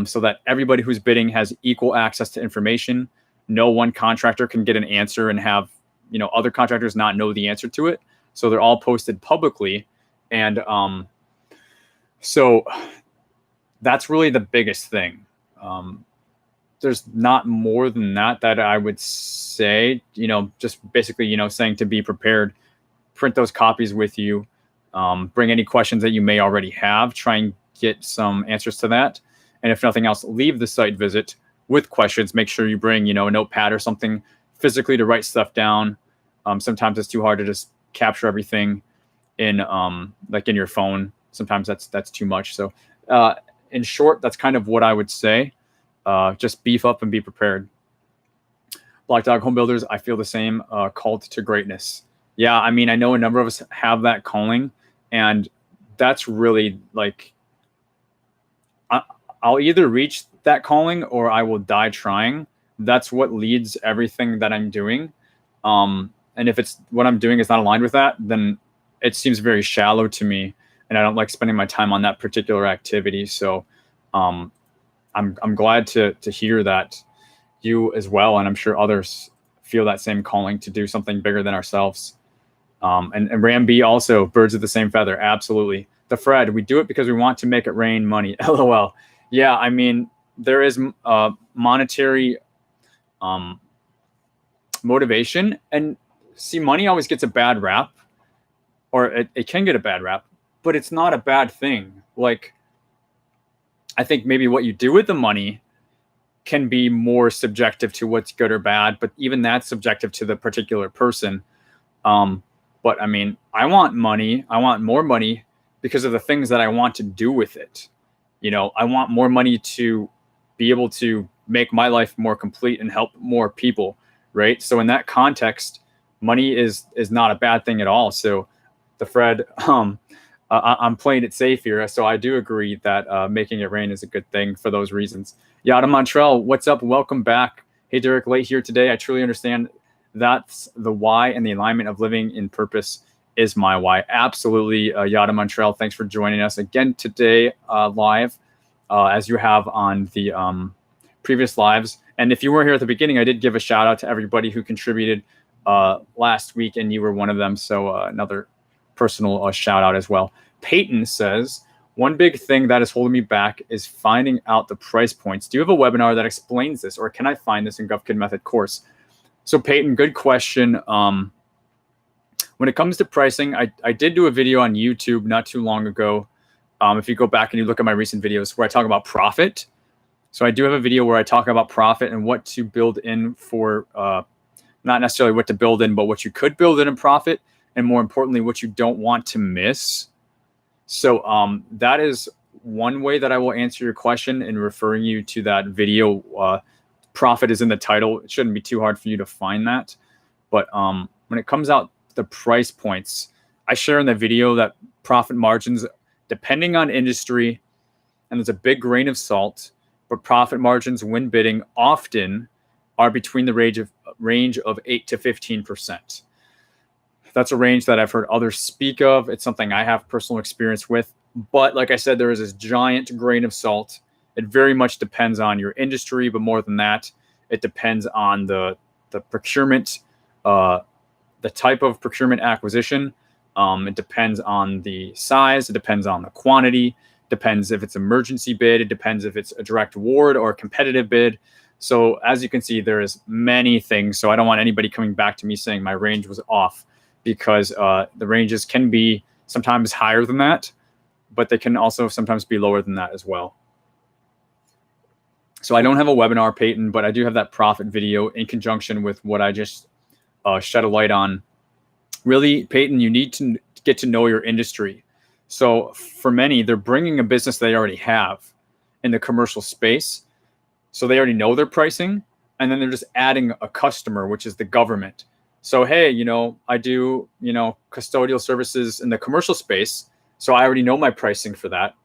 Speaker 1: so that everybody who's bidding has equal access to information. No one contractor can get an answer and have other contractors not know the answer to it. So they're all posted publicly. And so that's really the biggest thing. There's not more than that I would say, just basically, saying to be prepared, print those copies with you, bring any questions that you may already have, try and get some answers to that. And if nothing else, leave the site visit with questions. Make sure you bring, a notepad or something physically to write stuff down. Sometimes it's too hard to just capture everything in your phone. Sometimes that's too much. So in short, that's kind of what I would say. Just beef up and be prepared. Black Dog Home Builders, I feel the same. Called to greatness. Yeah, I mean, I know a number of us have that calling, and that's really I'll either reach that calling or I will die trying. That's what leads everything that I'm doing. And if it's what I'm doing is not aligned with that, then it seems very shallow to me, and I don't like spending my time on that particular activity. So I'm glad to hear that you as well, and I'm sure others feel that same calling to do something bigger than ourselves. And Ram B also, birds of the same feather. Absolutely. The Fred, we do it because we want to make it rain money. LOL. Yeah, I mean, there is monetary motivation, and see, money always gets a bad rap, or it can get a bad rap, but it's not a bad thing. I think maybe what you do with the money can be more subjective to what's good or bad, but even that's subjective to the particular person. But I mean, I want money. I want more money because of the things that I want to do with it. I want more money to be able to make my life more complete and help more people, right? So in that context, money is not a bad thing at all. So the Fred, I'm playing it safe here. So I do agree that making it rain is a good thing for those reasons. Yada Montreal, what's up? Welcome back. Hey, Derek, late here today. I truly understand that's the why, and the alignment of living in purpose is my why. Absolutely. Yada Montreal, thanks for joining us again today live, as you have on the previous lives. And if you weren't here at the beginning, I did give a shout out to everybody who contributed last week, and you were one of them. So another personal shout out as well. Peyton says, One big thing that is holding me back is finding out the price points. Do you have a webinar that explains this, or can I find this in GovKidMethod course? So Peyton, good question. When it comes to pricing, I did do a video on YouTube not too long ago. If you go back and you look at my recent videos where I talk about profit. So I do have a video where I talk about profit and what to build in for, not necessarily what to build in, but what you could build in profit, and more importantly, what you don't want to miss. So that is one way that I will answer your question in referring you to that video. Profit is in the title. It shouldn't be too hard for you to find that. But when it comes out the price points, I share in the video that profit margins, depending on industry, and there's a big grain of salt, but profit margins when bidding often are between the range of 8 to 15%. That's a range that I've heard others speak of. It's something I have personal experience with. But like I said, there is this giant grain of salt. It very much depends on your industry, but more than that, it depends on the procurement, the type of procurement acquisition. It depends on the size. It depends on the quantity. Depends if it's emergency bid. It depends if it's a direct award or a competitive bid. So as you can see, there is many things. So I don't want anybody coming back to me saying my range was off, because the ranges can be sometimes higher than that, but they can also sometimes be lower than that as well. So I don't have a webinar, Peyton, but I do have that profit video in conjunction with what I just shed a light on. Really, Peyton, you need to get to know your industry. So for many, they're bringing a business they already have in the commercial space. So they already know their pricing, and then they're just adding a customer, which is the government. So, hey, I do, custodial services in the commercial space. So I already know my pricing for that.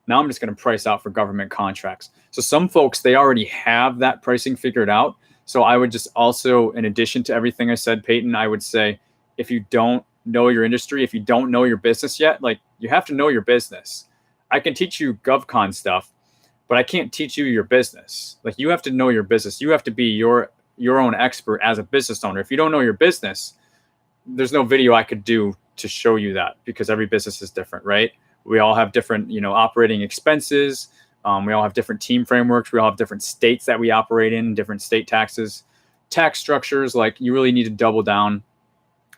Speaker 1: Now I'm just going to price out for government contracts. So some folks, they already have that pricing figured out. So I would just also, in addition to everything I said, Peyton, I would say, if you don't know your industry, if you don't know your business yet, like, you have to know your business. I can teach you GovCon stuff, but I can't teach you your business. Like, you have to know your business. You have to be your own expert as a business owner. If you don't know your business, there's no video I could do to show you that, because every business is different, right? We all have different, operating expenses. We all have different team frameworks. We all have different states that we operate in, different state taxes, tax structures. Like, you really need to double down.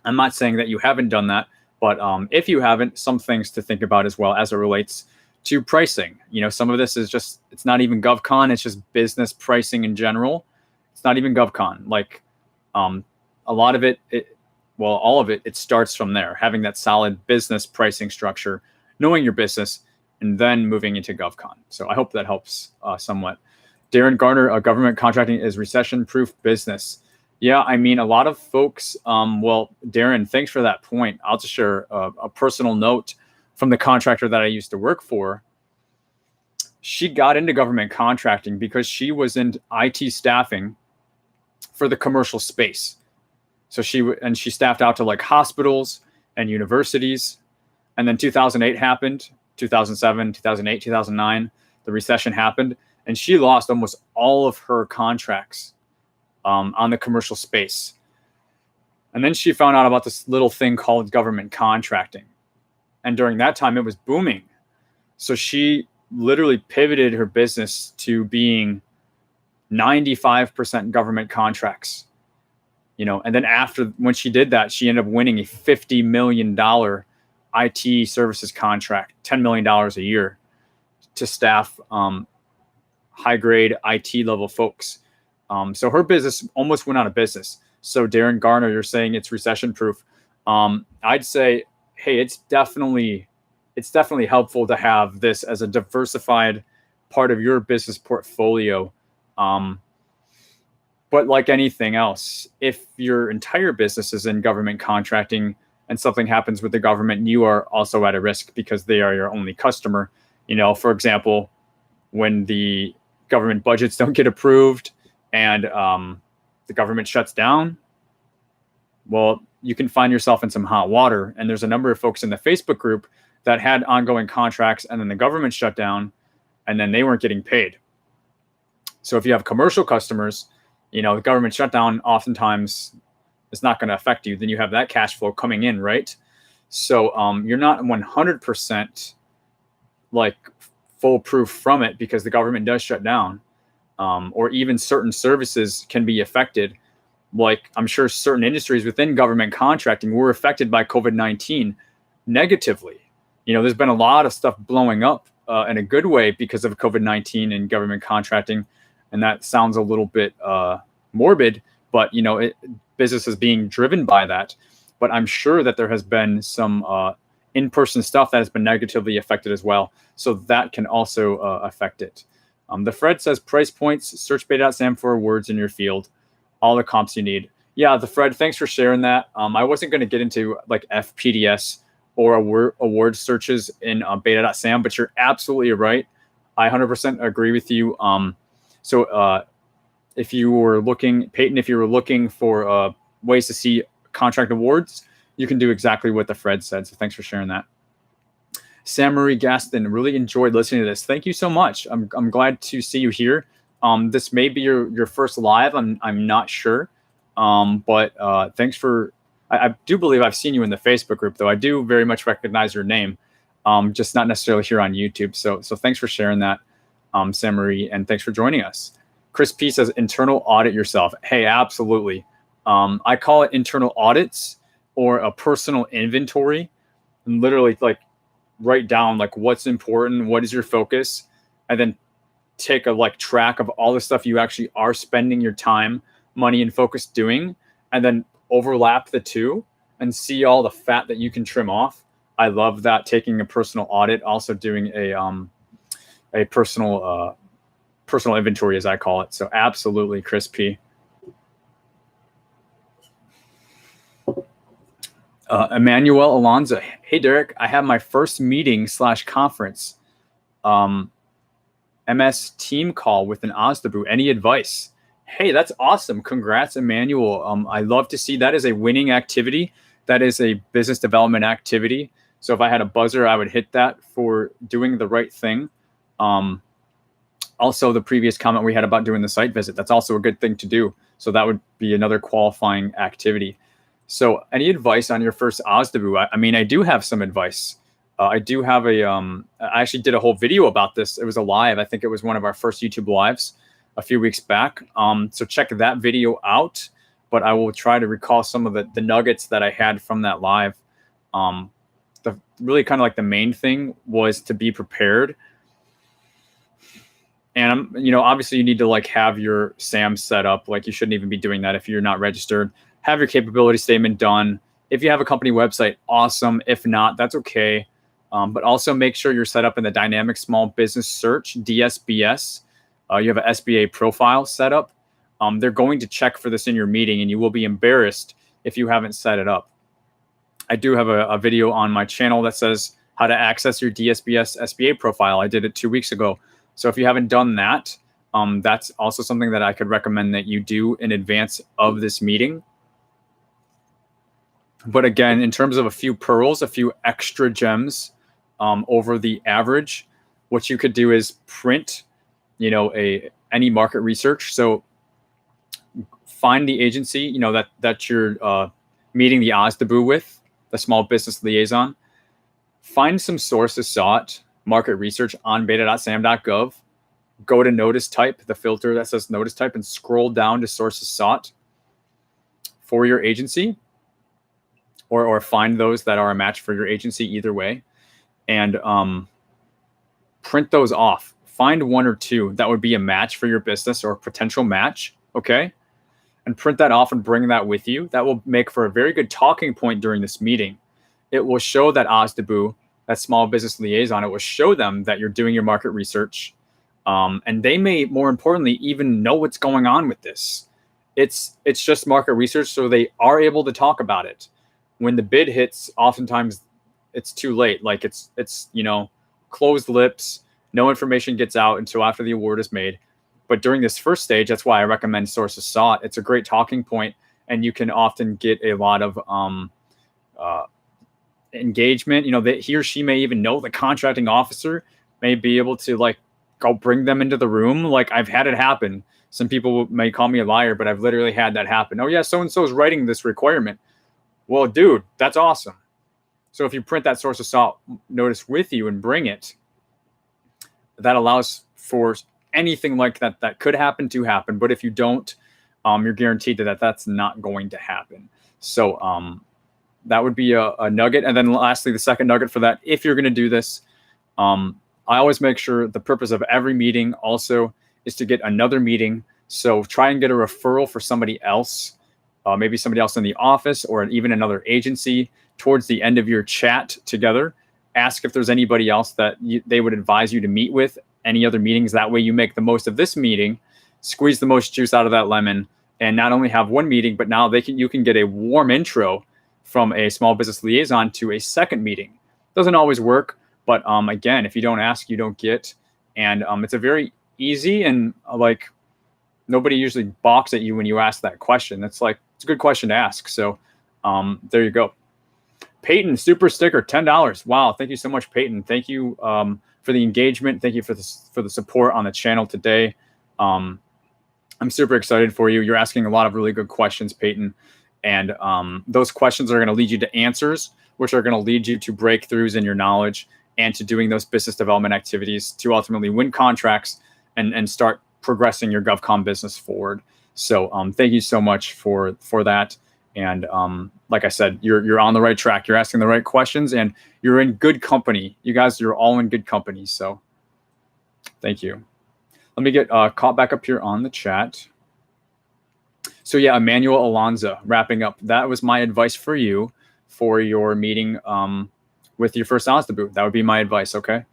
Speaker 1: I'm not saying that you haven't done that, but if you haven't, some things to think about as well as it relates to pricing. Some of this is just, it's not even GovCon. It's just business pricing in general. It's not even GovCon. Like, a lot of it, all of it, it starts from there, having that solid business pricing structure, knowing your business, and then moving into GovCon. So I hope that helps somewhat. Darren Garner, government contracting is recession-proof business. Yeah, I mean, a lot of folks, Darren, thanks for that point. I'll just share a personal note from the contractor that I used to work for. She got into government contracting because she was in IT staffing for the commercial space. So she staffed out to like hospitals and universities. And then 2008 happened, 2007, 2008, 2009, the recession happened, and she lost almost all of her contracts on the commercial space. And then she found out about this little thing called government contracting. And during that time, it was booming. So she literally pivoted her business to being 95% government contracts. And then when she did that, she ended up winning a $50 million IT services contract, $10 million a year, to staff high-grade IT level folks. So her business almost went out of business. So Darren Garner, you're saying it's recession-proof. I'd say, hey, it's definitely helpful to have this as a diversified part of your business portfolio. But like anything else, if your entire business is in government contracting and something happens with the government, you are also at a risk because they are your only customer. For example, when the government budgets don't get approved and the government shuts down, well, you can find yourself in some hot water. And there's a number of folks in the Facebook group that had ongoing contracts, and then the government shut down, and then they weren't getting paid. So if you have commercial customers, the government shutdown oftentimes is not going to affect you. Then you have that cash flow coming in, right? So you're not 100% like foolproof from it because the government does shut down, or even certain services can be affected. Like I'm sure certain industries within government contracting were affected by COVID-19 negatively. There's been a lot of stuff blowing up in a good way because of COVID-19 and government contracting. And that sounds a little bit morbid, but business is being driven by that. But I'm sure that there has been some in-person stuff that has been negatively affected as well. So that can also affect it. The Fred says price points, search beta.sam for words in your field, all the comps you need. Yeah, the Fred, thanks for sharing that. I wasn't going to get into like FPDS or award searches in beta.sam, but you're absolutely right. I 100% agree with you. So if you were looking, Peyton, if you were looking for ways to see contract awards, you can do exactly what the Fred said. So thanks for sharing that. Sam Marie Gaston, really enjoyed listening to this. Thank you so much. I'm glad to see you here. This may be your first live. I'm not sure. But thanks for, I do believe I've seen you in the Facebook group, though. I do very much recognize your name, just not necessarily here on YouTube. So thanks for sharing that, Sam Marie, and thanks for joining us. Chris P says, internal audit yourself. Hey, absolutely. I call it internal audits or a personal inventory, and literally like write down like what's important, what is your focus, and then take a track of all the stuff you actually are spending your time, money, and focus doing, and then overlap the two and see all the fat that you can trim off. I love that, taking a personal audit, also doing a personal inventory, as I call it. So absolutely, Chris P. Emmanuel Alonzo. Hey, Derek, I have my first meeting / conference. MS team call with an OSDBU. Any advice? Hey, that's awesome. Congrats, Emmanuel. I love to see that is a winning activity. That is a business development activity. So if I had a buzzer, I would hit that for doing the right thing. Also, the previous comment we had about doing the site visit, that's also a good thing to do. So that would be another qualifying activity. So any advice on your first OSDBU? I mean, I do have some advice. I do have I actually did a whole video about this. It was a live. I think it was one of our first YouTube lives a few weeks back. So check that video out, but I will try to recall some of the nuggets that I had from that live. The really kind of like the main thing was to be prepared. And, obviously you need to have your SAM set up. Like you shouldn't even be doing that if you're not registered. Have your capability statement done. If you have a company website, awesome. If not, that's okay. But also make sure you're set up in the Dynamic Small Business Search, DSBS. You have an SBA profile set up. They're going to check for this in your meeting, and you will be embarrassed if you haven't set it up. I do have a video on my channel that says how to access your DSBS SBA profile. I did it 2 weeks ago. So if you haven't done that, that's also something that I could recommend that you do in advance of this meeting. But again, in terms of a few pearls, a few extra gems over the average, what you could do is print, any market research. So find the agency, that you're meeting the OSDBU with, the small business liaison. Find some sources sought, market research on beta.sam.gov. Go to notice type, the filter that says notice type, and scroll down to sources sought for your agency. Or find those that are a match for your agency, either way, and print those off. Find one or two that would be a match for your business or a potential match, okay? And print that off and bring that with you. That will make for a very good talking point during this meeting. It will show that OSDBU, that small business liaison, it will show them that you're doing your market research. And they may, more importantly, even know what's going on with this. It's just market research, so they are able to talk about it. When the bid hits, oftentimes it's too late. Like it's closed lips. No information gets out until after the award is made. But during this first stage, that's why I recommend sources sought. It's a great talking point, and you can often get a lot of engagement. That he or she may even know the contracting officer, may be able to go bring them into the room. Like I've had it happen. Some people may call me a liar, but I've literally had that happen. Oh yeah, so-and-so is writing this requirement. Well, dude, that's awesome. So if you print that source of sought notice with you and bring it, that allows for anything like that could happen to happen. But if you don't, you're guaranteed that that's not going to happen. So that would be a nugget. And then lastly, the second nugget for that, if you're going to do this, I always make sure the purpose of every meeting also is to get another meeting. So try and get a referral for somebody else, maybe somebody else in the office or even another agency towards the end of your chat together. Ask if there's anybody else that they would advise you to meet with, any other meetings. That way you make the most of this meeting, squeeze the most juice out of that lemon, and not only have one meeting, but now you can get a warm intro from a small business liaison to a second meeting. Doesn't always work, but again, if you don't ask, you don't get. And it's a very easy and like nobody usually balks at you when you ask that question. It's a good question to ask. So there you go. Peyton, super sticker, $10. Wow, thank you so much, Peyton. Thank you for the engagement. Thank you for the support on the channel today. I'm super excited for you. You're asking a lot of really good questions, Peyton. And those questions are going to lead you to answers, which are going to lead you to breakthroughs in your knowledge and to doing those business development activities to ultimately win contracts and start progressing your GovCon business forward. So thank you so much for that. And like I said, you're on the right track. You're asking the right questions and you're in good company. You guys, you're all in good company. So thank you. Let me get caught back up here on the chat. So yeah, Emmanuel Alonzo, wrapping up. That was my advice for you for your meeting with your first sales debut. That would be my advice, okay?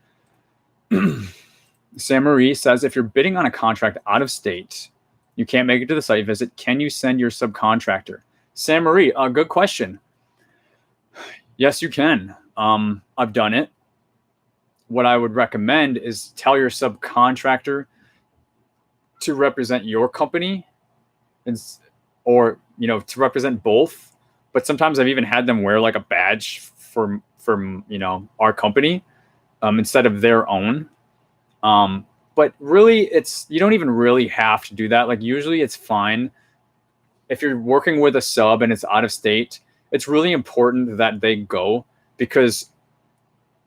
Speaker 1: Sam Marie says, if you're bidding on a contract out of state, you can't make it to the site visit, can you send your subcontractor? Sam Marie, good question. Yes, you can. I've done it. What I would recommend is tell your subcontractor to represent your company, or to represent both. But sometimes I've even had them wear like a badge from our company instead of their own. But really, you don't even really have to do that. Like usually, it's fine. If you're working with a sub and it's out of state, it's really important that they go, because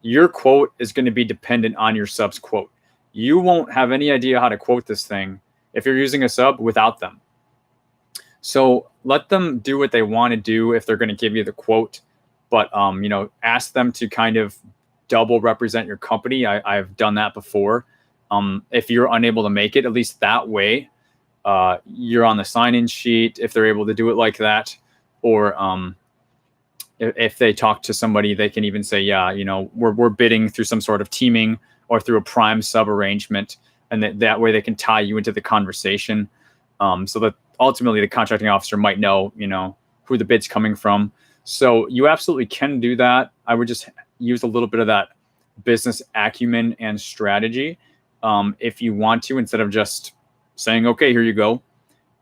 Speaker 1: your quote is going to be dependent on your sub's quote. You won't have any idea how to quote this thing if you're using a sub without them. So let them do what they want to do if they're going to give you the quote, but ask them to kind of double represent your company. I've done that before. If you're unable to make it, at least that way, you're on the sign-in sheet if they're able to do it like that. Or if they talk to somebody, they can even say, yeah, we're bidding through some sort of teaming or through a prime sub arrangement. And that way they can tie you into the conversation, so that ultimately the contracting officer might know, who the bid's coming from. So you absolutely can do that. I would just use a little bit of that business acumen and strategy if you want to, instead of just saying, okay, here you go.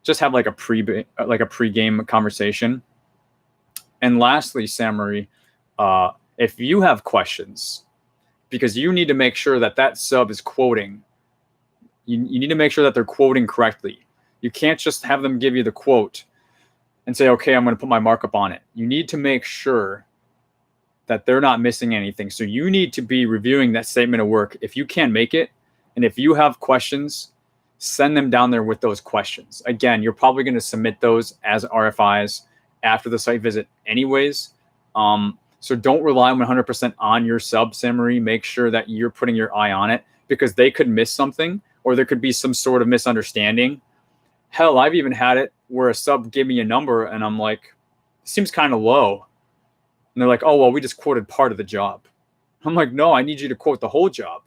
Speaker 1: Just have like a pre-game conversation. And lastly, Sam Marie, if you have questions, because you need to make sure that sub is quoting, you need to make sure that they're quoting correctly. You can't just have them give you the quote and say, okay, I'm going to put my markup on it. You need to make sure that they're not missing anything. So you need to be reviewing that statement of work if you can't make it. And if you have questions, send them down there with those questions. Again, you're probably going to submit those as RFIs after the site visit anyways. So don't rely 100% on your sub, Sam Marie. Make sure that you're putting your eye on it, because they could miss something, or there could be some sort of misunderstanding. Hell, I've even had it where a sub gave me a number and I'm like, it seems kind of low. And they're like, oh, well, we just quoted part of the job. I'm like, no, I need you to quote the whole job.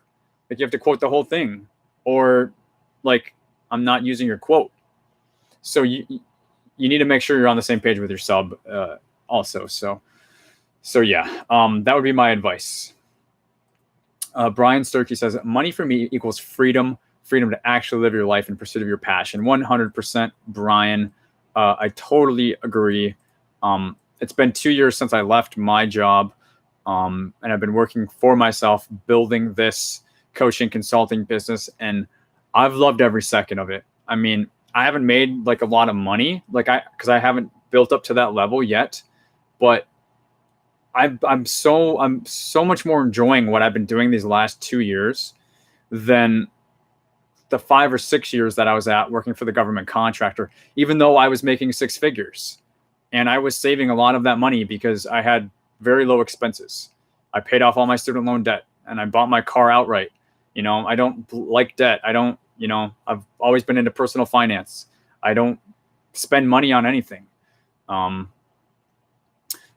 Speaker 1: Like, you have to quote the whole thing, or like, I'm not using your quote. So you need to make sure you're on the same page with your sub also. So yeah, that would be my advice. Brian Sturkey says, money for me equals freedom to actually live your life in pursuit of your passion. 100%, Brian. I totally agree. It's been 2 years since I left my job, and I've been working for myself, building this coaching consulting business, and I've loved every second of it. I mean, I haven't made like a lot of money, because I haven't built up to that level yet, but I'm so much more enjoying what I've been doing these last 2 years. than the 5 or 6 years that I was at working for the government contractor, even though I was making 6 figures. And I was saving a lot of that money because I had very low expenses. I paid off all my student loan debt and I bought my car outright. I don't like debt. I've always been into personal finance. I don't spend money on anything.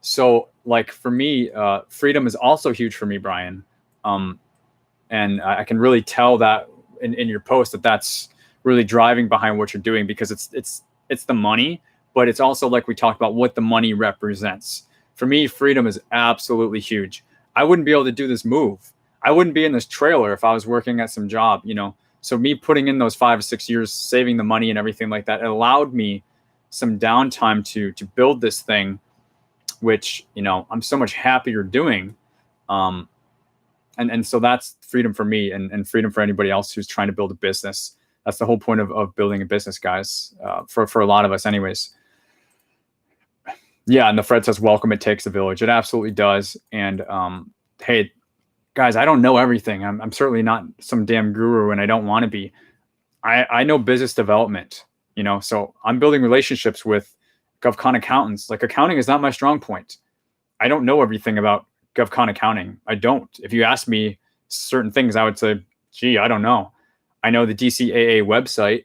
Speaker 1: So like for me, freedom is also huge for me, Brian. And I can really tell that in your post that's really driving behind what you're doing, because it's the money, but it's also, like we talked about, what the money represents. For me, freedom is absolutely huge. I wouldn't be able to do this move. I wouldn't be in this trailer if I was working at some job, So me putting in those 5 or 6 years, saving the money and everything like that, it allowed me some downtime to build this thing, which, I'm so much happier doing. And so that's freedom for me, and freedom for anybody else who's trying to build a business. That's the whole point of building a business, guys, for a lot of us anyways. Yeah, and the Fred says, welcome, it takes a village. It absolutely does. And hey, guys, I don't know everything. I'm certainly not some damn guru, and I don't want to be. I know business development, so I'm building relationships with GovCon accountants. Like, accounting is not my strong point. I don't know everything about GovCon accounting. I don't. If you ask me certain things, I would say, gee, I don't know. I know the DCAA website.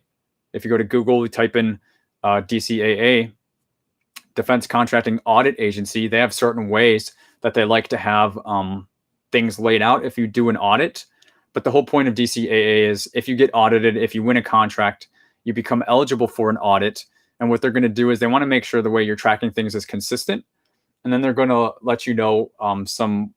Speaker 1: If you go to Google, you type in DCAA, Defense Contracting Audit Agency, they have certain ways that they like to have things laid out if you do an audit. But the whole point of DCAA is, if you get audited, if you win a contract, you become eligible for an audit. And what they're going to do is they want to make sure the way you're tracking things is consistent. And then they're going to let you know some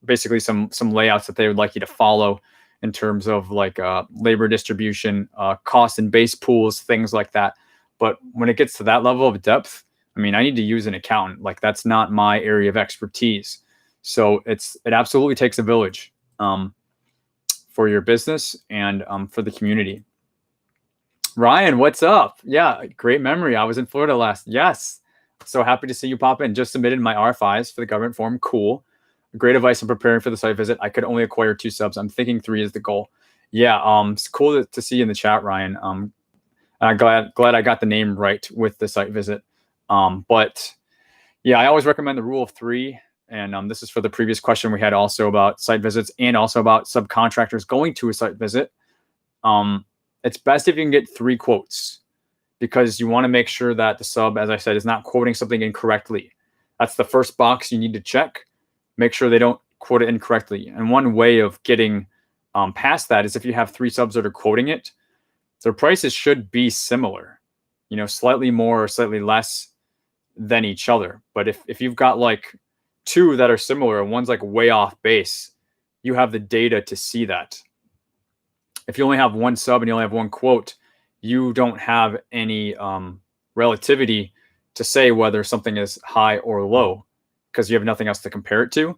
Speaker 1: layouts that they would like you to follow in terms of like labor distribution, cost and base pools, things like that. But when it gets to that level of depth, I mean, I need to use an accountant. Like, that's not my area of expertise. So it absolutely takes a village for your business and for the community. Ryan, what's up? Yeah, great memory. I was in Florida last. Yes. So happy to see you pop in. Just submitted my R5s for the government form. Cool. Great advice in preparing for the site visit. I could only acquire 2 subs. I'm thinking 3 is the goal. Yeah, it's cool to see you in the chat, Ryan. I'm glad I got the name right with the site visit. But yeah, I always recommend the rule of 3. And this is for the previous question we had also about site visits and also about subcontractors going to a site visit. It's best if you can get 3 quotes, because you want to make sure that the sub, as I said, is not quoting something incorrectly. That's the first box you need to check. Make sure they don't quote it incorrectly. And one way of getting past that is if you have 3 subs that are quoting it, their prices should be similar, slightly more or slightly less than each other. But if you've got like 2 that are similar and one's like way off base, you have the data to see that. If you only have 1 sub and you only have 1 quote, you don't have any relativity to say whether something is high or low, because you have nothing else to compare it to,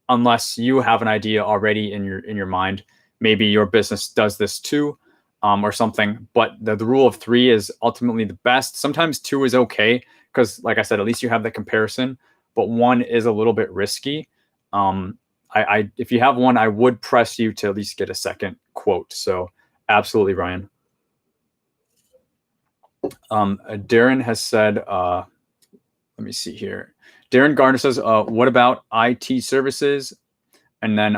Speaker 1: unless you have an idea already in your mind. Maybe your business does this too, or something. But the rule of 3 is ultimately the best. Sometimes 2 is okay, because, like I said, at least you have the comparison. But 1 is a little bit risky. If you have 1, I would press you to at least get a second quote. So absolutely, Ryan. Darren has said, let me see here. Darren Gardner says, what about IT services? And then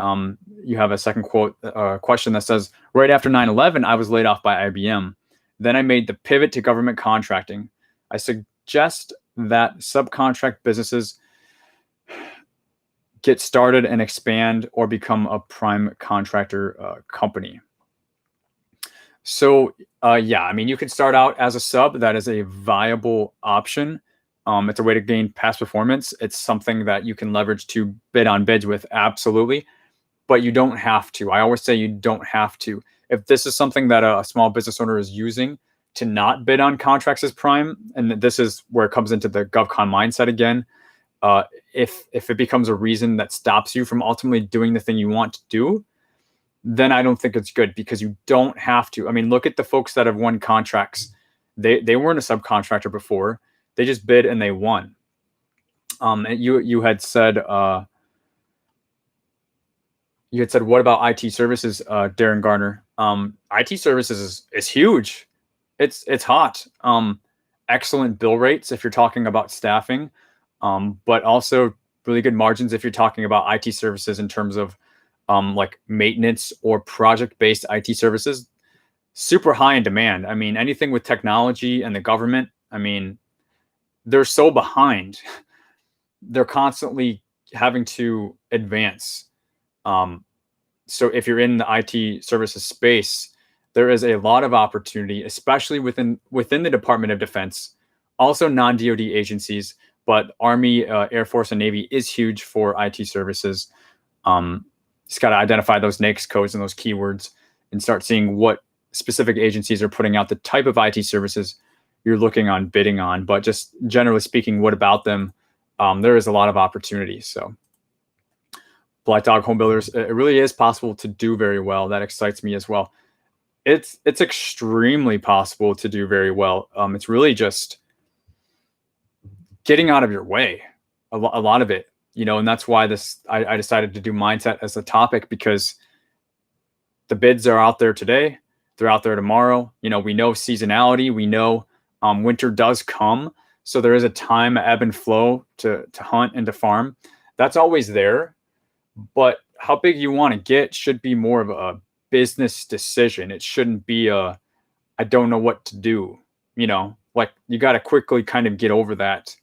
Speaker 1: you have a second question that says, right after 9/11, I was laid off by IBM. Then I made the pivot to government contracting. I suggest that subcontract businesses get started and expand or become a prime contractor company. So yeah, I mean, you can start out as a sub. That is a viable option. It's a way to gain past performance. It's something that you can leverage to bid on bids with, absolutely. But you don't have to. I always say you don't have to. If this is something that a small business owner is using to not bid on contracts as prime, and this is where it comes into the GovCon mindset again, if it becomes a reason that stops you from ultimately doing the thing you want to do, then I don't think it's good, because you don't have to. I mean, look at the folks that have won contracts. They weren't a subcontractor before. They just bid and they won. And you had said, you had said, what about IT services, Darren Garner? IT services is huge. It's hot. Excellent bill rates if you're talking about staffing, but also really good margins if you're talking about IT services in terms of like maintenance or project-based IT services. Super high in demand. I mean, anything with technology and the government, I mean, they're so behind. They're constantly having to advance. So if you're in the IT services space, there is a lot of opportunity, especially within the Department of Defense, also non-DoD agencies, but Army, Air Force, and Navy is huge for IT services. Just got to identify those NAICS codes and those keywords and start seeing what specific agencies are putting out the type of IT services you're looking on bidding on. But just generally speaking, what about them? There is a lot of opportunity. So Black Dog Home Builders, it really is possible to do very well. That excites me as well. It's extremely possible to do very well. It's really just getting out of your way, a lot of it, and that's why I decided to do mindset as a topic, because the bids are out there today. They're out there tomorrow. We know seasonality. We know winter does come. So there is a time, ebb and flow to hunt and to farm. That's always there. But how big you want to get should be more of a business decision. It shouldn't be I don't know what to do. Like you got to quickly kind of get over that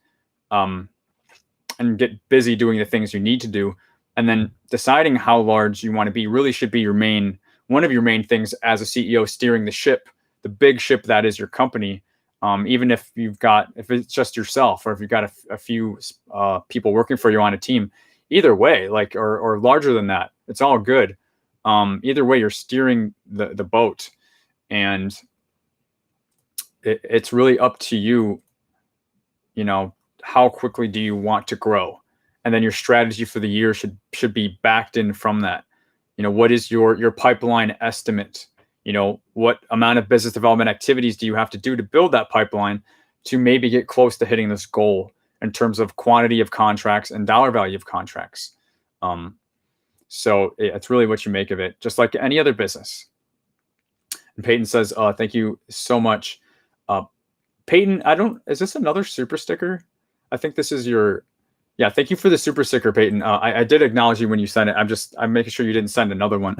Speaker 1: and get busy doing the things you need to do. And then deciding how large you want to be really should be one of your main things as a CEO, steering the ship, the big ship that is your company. Even if it's just yourself, or if you've got a few people working for you on a team, either way, like, or larger than that, it's all good. Either way, you're steering the boat, and it's really up to you. How quickly do you want to grow? And then your strategy for the year should be backed in from that. What is your pipeline estimate? What amount of business development activities do you have to do to build that pipeline to maybe get close to hitting this goal in terms of quantity of contracts and dollar value of contracts? So it's really what you make of it, just like any other business. And Peyton says, thank you so much. Peyton, is this another super sticker? I think this is thank you for the super sticker, Peyton. I did acknowledge you when you sent it. I'm making sure you didn't send another one.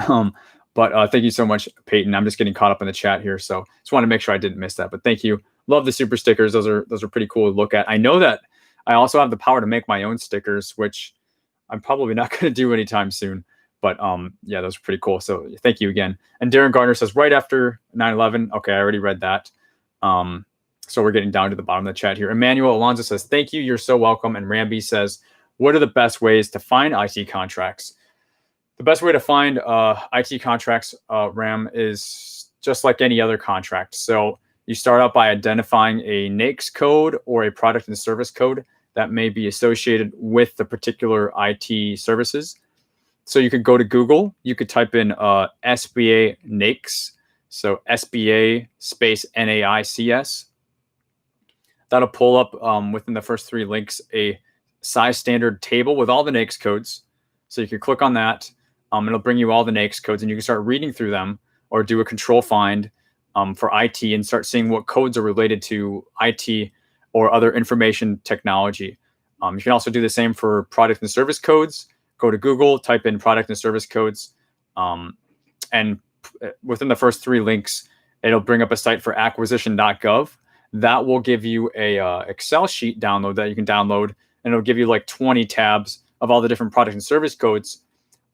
Speaker 1: But thank you so much, Peyton. I'm just getting caught up in the chat here, so just want to make sure I didn't miss that. But thank you. Love the super stickers. Those are pretty cool to look at. I know that I also have the power to make my own stickers, which I'm probably not going to do anytime soon. But those are pretty cool. So thank you again. And Darren Garner says, right after 9/11. Okay, I already read that. So we're getting down to the bottom of the chat here. Emmanuel Alonso says, thank you. You're so welcome. And Ramby says, what are the best ways to find IT contracts? The best way to find IT contracts, Ram, is just like any other contract. So you start out by identifying a NAICS code or a product and service code that may be associated with the particular IT services. So you could go to Google. You could type in SBA NAICS. So SBA space NAICS. That'll pull up within the first three links a size standard table with all the NAICS codes. So you can click on that. It'll bring you all the NAICS codes, and you can start reading through them or do a control find for IT and start seeing what codes are related to IT or other information technology. You can also do the same for product and service codes. Go to Google, type in product and service codes, and within the first three links, it'll bring up a site for acquisition.gov. That will give you a Excel sheet download that you can download, and it'll give you like 20 tabs of all the different product and service codes.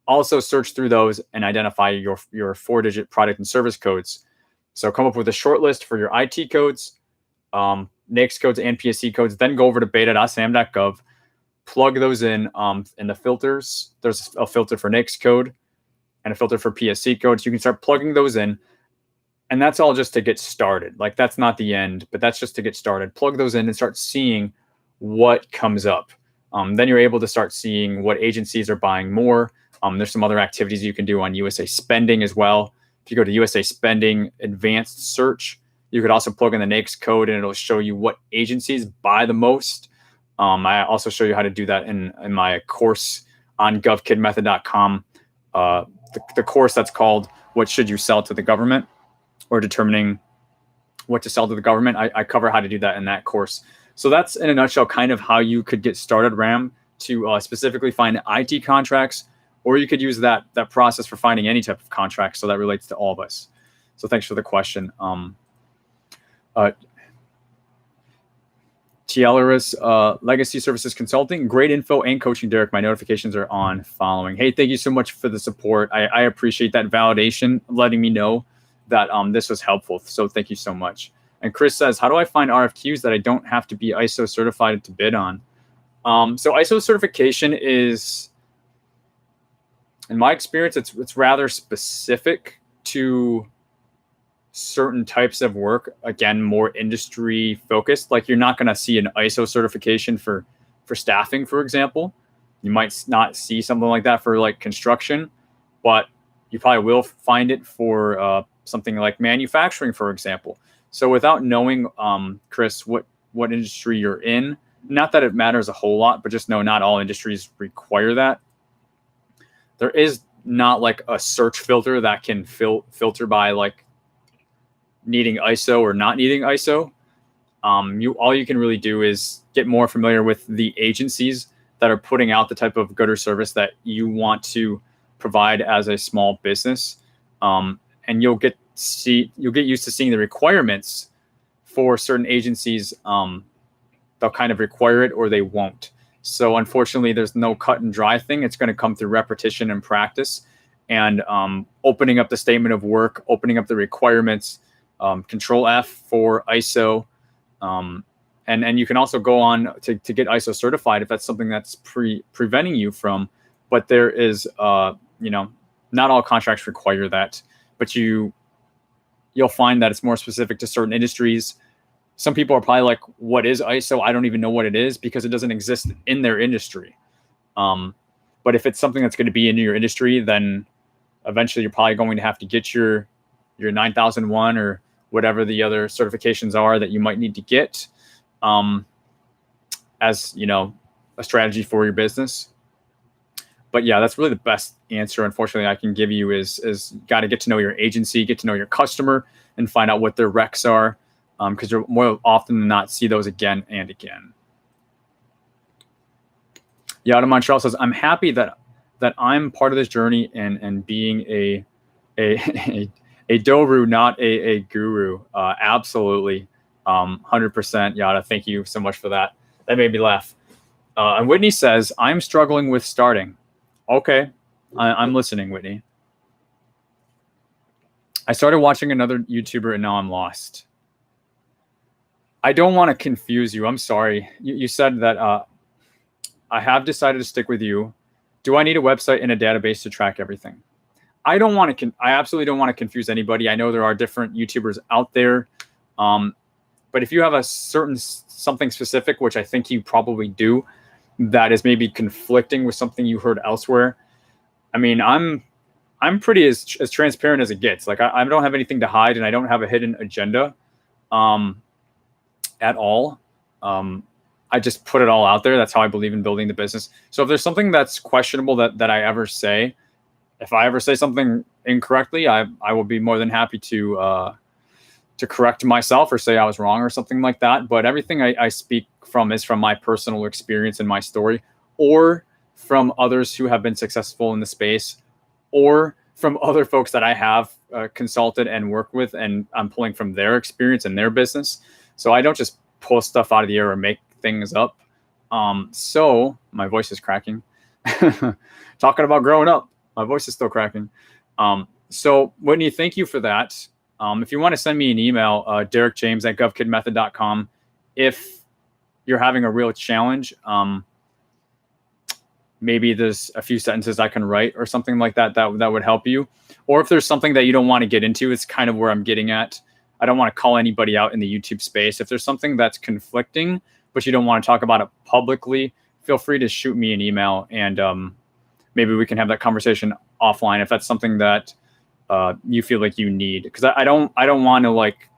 Speaker 1: Also search through those and identify your 4-digit product and service codes. So come up with a short list for your IT codes, NAICS codes, and PSC codes. Then go over to beta.sam.gov, plug those in the filters. There's a filter for NAICS code and a filter for PSC codes. You can start plugging those in. And that's all just to get started. Like, that's not the end, but that's just to get started. Plug those in and start seeing what comes up. Then you're able to start seeing what agencies are buying more. There's some other activities you can do on USA Spending as well. If you go to USA Spending Advanced Search, you could also plug in the NAICS code, and it'll show you what agencies buy the most. I also show you how to do that in my course on GovKidMethod.com. the course that's called "What Should You Sell to the Government," or determining what to sell to the government. I cover how to do that in that course. So that's in a nutshell kind of how you could get started, Ram, to specifically find IT contracts, or you could use that process for finding any type of contract. So that relates to all of us. So thanks for the question. Tieleris, Legacy Services Consulting. Great info and coaching, Derek. My notifications are on following. Hey, thank you so much for the support. I appreciate that validation, letting me know that this was helpful. So thank you so much. And Chris says, how do I find RFQs that I don't have to be ISO certified to bid on? So ISO certification is, in my experience, it's rather specific to certain types of work. Again, more industry focused. Like, you're not going to see an ISO certification for staffing, for example. You might not see something like that for like construction, but you probably will find it for something like manufacturing, for example. So without knowing, Chris, what industry you're in, not that it matters a whole lot, but just know not all industries require that. There is not like a search filter that can filter by like needing ISO or not needing ISO. All you can really do is get more familiar with the agencies that are putting out the type of good or service that you want to provide as a small business, and you'll get used to seeing the requirements for certain agencies. They'll kind of require it or they won't. So unfortunately, there's no cut and dry thing. It's going to come through repetition and practice, and opening up the statement of work, opening up the requirements, Control F for ISO. And you can also go on to get ISO certified if that's something that's preventing you from. But there is, not all contracts require that. But you'll find that it's more specific to certain industries. Some people are probably like, what is ISO? I don't even know what it is, because it doesn't exist in their industry. But if it's something that's going to be in your industry, then eventually you're probably going to have to get your 9001 or whatever the other certifications are that you might need to get, as a strategy for your business. But yeah, that's really the best answer, unfortunately, I can give you is got to get to know your agency, get to know your customer, and find out what their recs are, because you'll more often than not see those again and again. Yeah, out of Montreal says, I'm happy that I'm part of this journey and being a Doru, not a guru. Absolutely. 100%. Yada, thank you so much for that. That made me laugh. And Whitney says, I'm struggling with starting. Okay, I'm listening, Whitney. I started watching another YouTuber and now I'm lost. I don't want to confuse you. I'm sorry. You said that I have decided to stick with you. Do I need a website and a database to track everything? I absolutely don't want to confuse anybody. I know there are different YouTubers out there. But if you have a certain something specific, which I think you probably do, that is maybe conflicting with something you heard elsewhere. I mean, I'm pretty as transparent as it gets. Like, I don't have anything to hide, and I don't have a hidden agenda at all. I just put it all out there. That's how I believe in building the business. So if there's something that's questionable that I ever say, if I ever say something incorrectly, I will be more than happy to correct myself or say I was wrong or something like that. But everything I speak from is from my personal experience and my story, or from others who have been successful in the space, or from other folks that I have consulted and worked with, and I'm pulling from their experience and their business. So I don't just pull stuff out of the air or make things up. So my voice is cracking. Talking about growing up, my voice is still cracking. So Whitney, thank you for that. If you want to send me an email, DerekJames@GovKidMethod.com. If you're having a real challenge, maybe there's a few sentences I can write or something like that would help you. Or if there's something that you don't want to get into, it's kind of where I'm getting at. I don't want to call anybody out in the YouTube space. If there's something that's conflicting, but you don't want to talk about it publicly, feel free to shoot me an email, and maybe we can have that conversation offline if that's something that you feel like you need. Because I don't want to like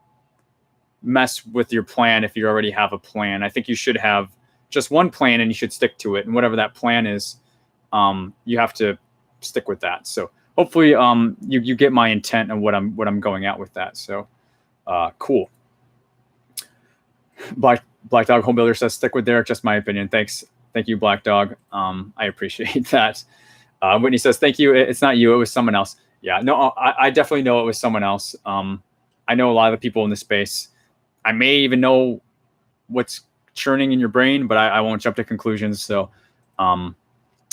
Speaker 1: mess with your plan if you already have a plan. I think you should have just one plan and you should stick to it. And whatever that plan is, you have to stick with that. So hopefully you get my intent and what I'm going at with that. So cool. Black Dog Home Builder says, stick with Derek, just my opinion. Thanks. Thank you, Black Dog. I appreciate that. Whitney says, thank you. It's not you. It was someone else. Yeah, no, I definitely know it was someone else. I know a lot of the people in the space. I may even know what's churning in your brain, but I won't jump to conclusions. So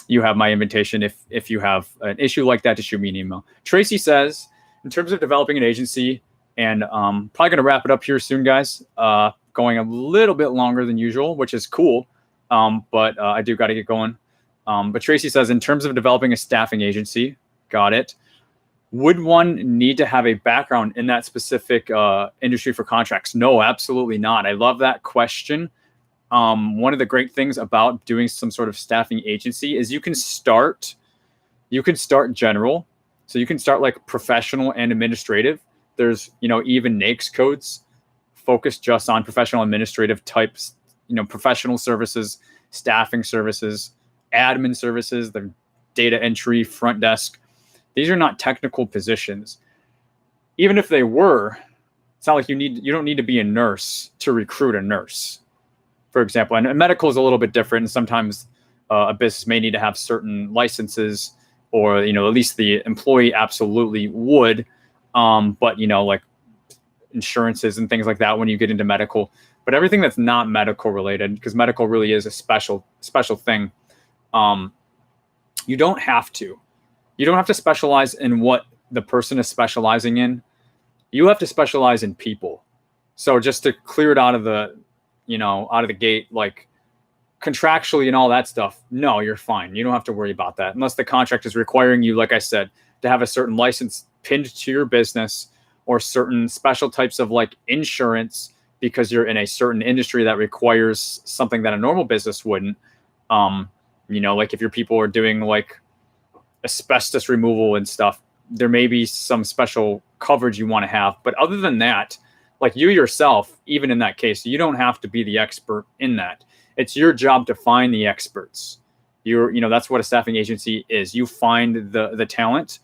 Speaker 1: you have my invitation. If you have an issue like that, to shoot me an email. Tracy says, in terms of developing an agency, and probably going to wrap it up here soon, guys. Going a little bit longer than usual, which is cool. But I do got to get going. But Tracy says, in terms of developing a staffing agency, got it. Would one need to have a background in that specific industry for contracts? No, absolutely not. I love that question. One of the great things about doing some sort of staffing agency is you can start general. So you can start like professional and administrative. There's, even NAICS codes focused just on professional administrative types, professional services, staffing services, admin services, the data entry, front desk. These are not technical positions. Even if they were, it's not like you don't need to be a nurse to recruit a nurse, for example. And medical is a little bit different. And sometimes a business may need to have certain licenses, or, at least the employee absolutely would. But, like insurances and things like that when you get into medical. But everything that's not medical related, because medical really is a special thing, you don't have to. You don't have to specialize in what the person is specializing in. You have to specialize in people. So just to clear it out of the gate, like contractually and all that stuff, no, you're fine. You don't have to worry about that unless the contract is requiring you, like I said, to have a certain license pinned to your business, or certain special types of like insurance because you're in a certain industry that requires something that a normal business wouldn't. Like if your people are doing like asbestos removal and stuff, there may be some special coverage you want to have. But other than that, like you yourself, even in that case, you don't have to be the expert in that. It's your job to find the experts. That's what a staffing agency is. You find the talent.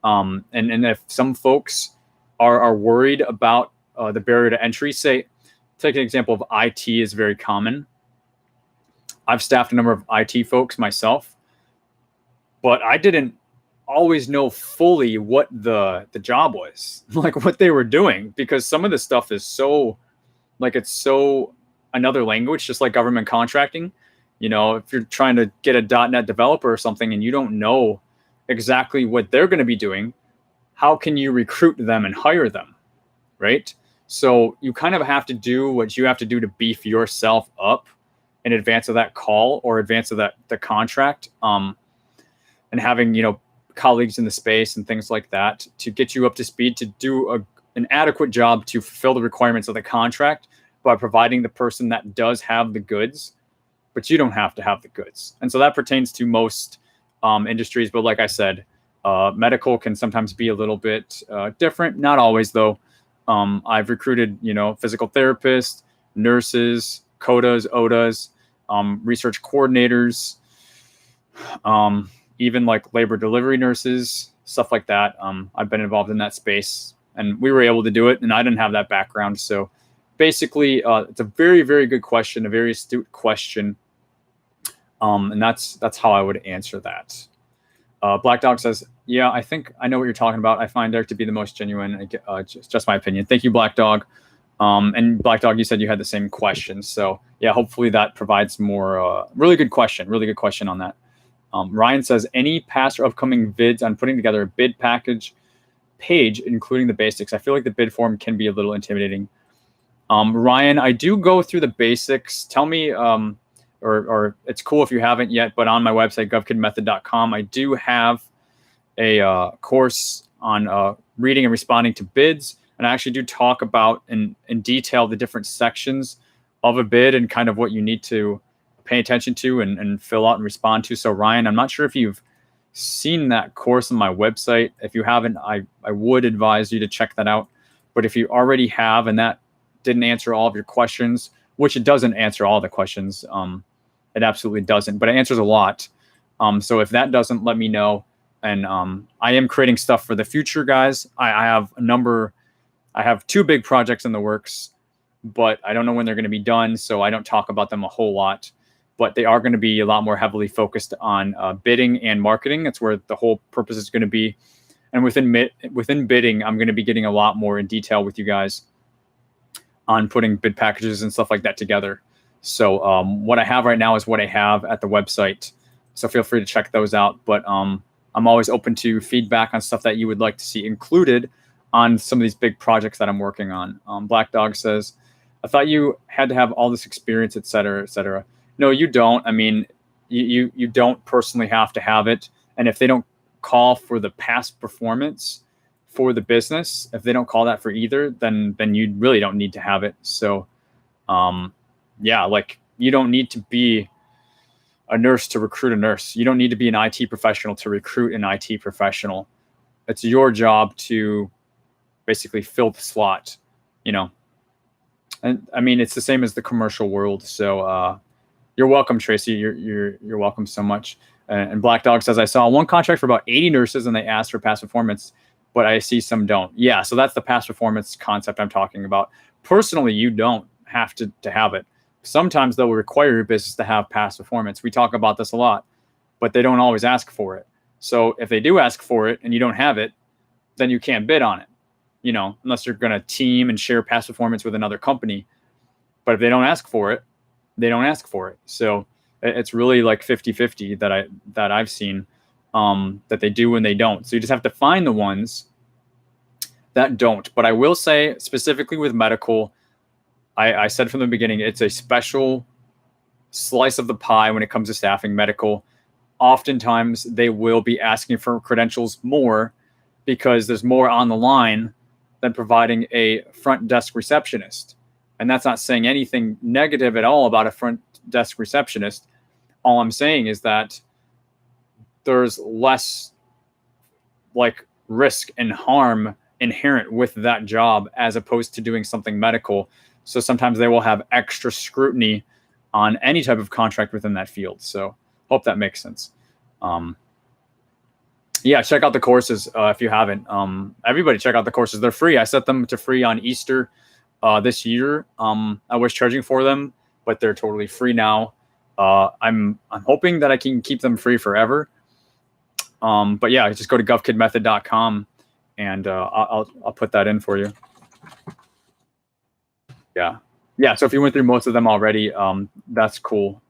Speaker 1: And if some folks are worried about the barrier to entry, say, take an example of IT is very common. I've staffed a number of IT folks myself, but I didn't always know fully what the job was, like what they were doing, because some of the stuff is so another language, just like government contracting. If you're trying to get a .NET developer or something and you don't know exactly what they're going to be doing, how can you recruit them and hire them, right? So you kind of have to do what you have to do to beef yourself up in advance of that call or advance of the contract, and having colleagues in the space and things like that to get you up to speed to do an adequate job to fulfill the requirements of the contract by providing the person that does have the goods, but you don't have to have the goods. And so that pertains to most industries. But like I said, medical can sometimes be a little bit different. Not always, though. I've recruited, physical therapists, nurses, CODAs, ODAs, research coordinators, even like labor delivery nurses, stuff like that. I've been involved in that space, and we were able to do it, and I didn't have that background. So basically, it's a very, very good question, a very astute question. And that's how I would answer that. Black Dog says, yeah, I think I know what you're talking about. I find Derek to be the most genuine. Just my opinion. Thank you, Black Dog. And Black Dog, you said you had the same question. So yeah, hopefully that provides more, really good question on that. Ryan says, any past or upcoming vids on putting together a bid package page, including the basics? I feel like the bid form can be a little intimidating. Ryan, I do go through the basics. Tell me, or it's cool if you haven't yet, but on my website, GovKidMethod.com, I do have a course on reading and responding to bids. And I actually do talk about in detail the different sections of a bid and kind of what you need to pay attention to and fill out and respond to. So Ryan, I'm not sure if you've seen that course on my website. If you haven't, I would advise you to check that out. But if you already have, and that didn't answer all of your questions, which it doesn't answer all the questions, it absolutely doesn't, but it answers a lot. So if that doesn't, let me know. And I am creating stuff for the future, guys. I have 2 big projects in the works, but I don't know when they're going to be done, so I don't talk about them a whole lot. But they are going to be a lot more heavily focused on bidding and marketing. That's where the whole purpose is going to be. And within bidding, I'm going to be getting a lot more in detail with you guys on putting bid packages and stuff like that together. So what I have right now is what I have at the website. So feel free to check those out. But I'm always open to feedback on stuff that you would like to see included on some of these big projects that I'm working on. Black Dog says, I thought you had to have all this experience, et cetera, et cetera. No, you don't. I mean, you don't personally have to have it. And if they don't call for the past performance for the business, if they don't call that for either, then you really don't need to have it. So, yeah, like you don't need to be a nurse to recruit a nurse. You don't need to be an IT professional to recruit an IT professional. It's your job to basically fill the slot, you know. And I mean, it's the same as the commercial world. So you're welcome, Tracy. You're welcome so much. And Black Dog says, I saw one contract for about 80 nurses and they asked for past performance, but I see some don't. Yeah, so that's the past performance concept I'm talking about. Personally, you don't have to have it. Sometimes they'll require your business to have past performance. We talk about this a lot, but they don't always ask for it. So if they do ask for it and you don't have it, then you can't bid on it, you know, unless you're going to team and share past performance with another company. But if they don't ask for it, they don't ask for it. So it's really like 50-50 that I've seen that they do and they don't. So you just have to find the ones that don't. But I will say specifically with medical, I said from the beginning, it's a special slice of the pie when it comes to staffing medical. Oftentimes they will be asking for credentials more because there's more on the line than providing a front desk receptionist. And that's not saying anything negative at all about a front desk receptionist. All I'm saying is that there's less like risk and harm inherent with that job as opposed to doing something medical. So sometimes they will have extra scrutiny on any type of contract within that field. So hope that makes sense. Yeah, check out the courses if you haven't. Everybody check out the courses. They're free. I set them to free on Easter this year. I was charging for them, but they're totally free now. I'm hoping that I can keep them free forever. But yeah, just go to GovKidMethod.com and I'll put that in for you. Yeah. So if you went through most of them already, that's cool.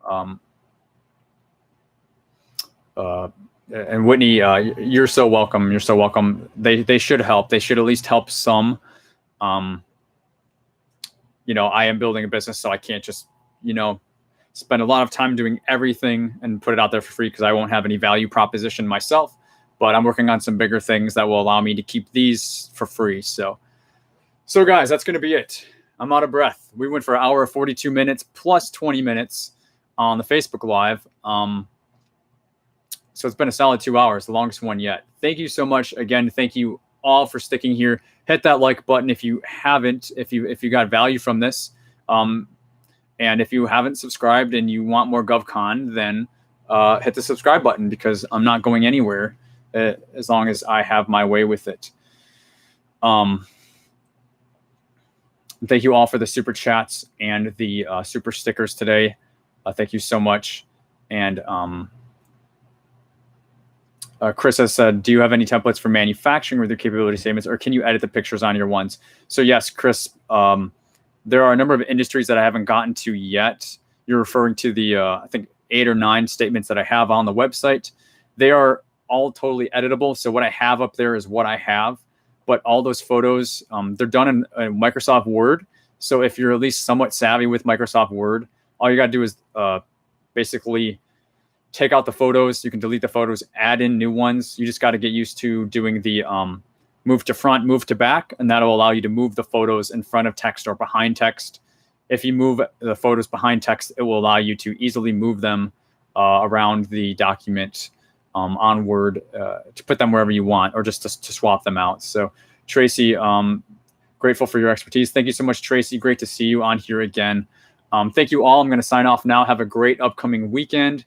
Speaker 1: And Whitney, you're so welcome. You're so welcome. They should help. They should at least help some. You know, I am building a business, so I can't just, you know, spend a lot of time doing everything and put it out there for free because I won't have any value proposition myself. But I'm working on some bigger things that will allow me to keep these for free. So guys, that's going to be it. I'm out of breath. We went for an hour, 42 minutes plus 20 minutes on the Facebook Live. So it's been a solid 2 hours, the longest one yet. Thank you so much. Again, thank you all for sticking here. Hit that like button if you haven't, if you got value from this. And if you haven't subscribed and you want more GovCon, then hit the subscribe button because I'm not going anywhere as long as I have my way with it. Thank you all for the super chats and the super stickers today. Thank you so much. And Chris has said, do you have any templates for manufacturing with your capability statements, or can you edit the pictures on your ones? So yes, Chris, there are a number of industries that I haven't gotten to yet. You're referring to the, I think, 8 or 9 statements that I have on the website. They are all totally editable. So what I have up there is what I have. But all those photos, they're done in Microsoft Word. So if you're at least somewhat savvy with Microsoft Word, all you got to do is basically take out the photos. You can delete the photos, add in new ones. You just got to get used to doing the move to front, move to back, and that'll allow you to move the photos in front of text or behind text. If you move the photos behind text, it will allow you to easily move them around the document on Word to put them wherever you want, or just to swap them out. So Tracy, grateful for your expertise. Thank you so much, Tracy. Great to see you on here again. Thank you all. I'm going to sign off now. Have a great upcoming weekend.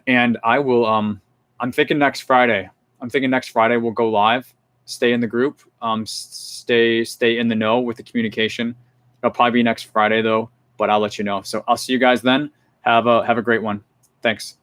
Speaker 1: And I will I'm thinking next Friday. We'll go live. Stay in the group. Stay in the know with the communication. It'll probably be next Friday though, but I'll let you know. So I'll see you guys then. Have a great one. Thanks.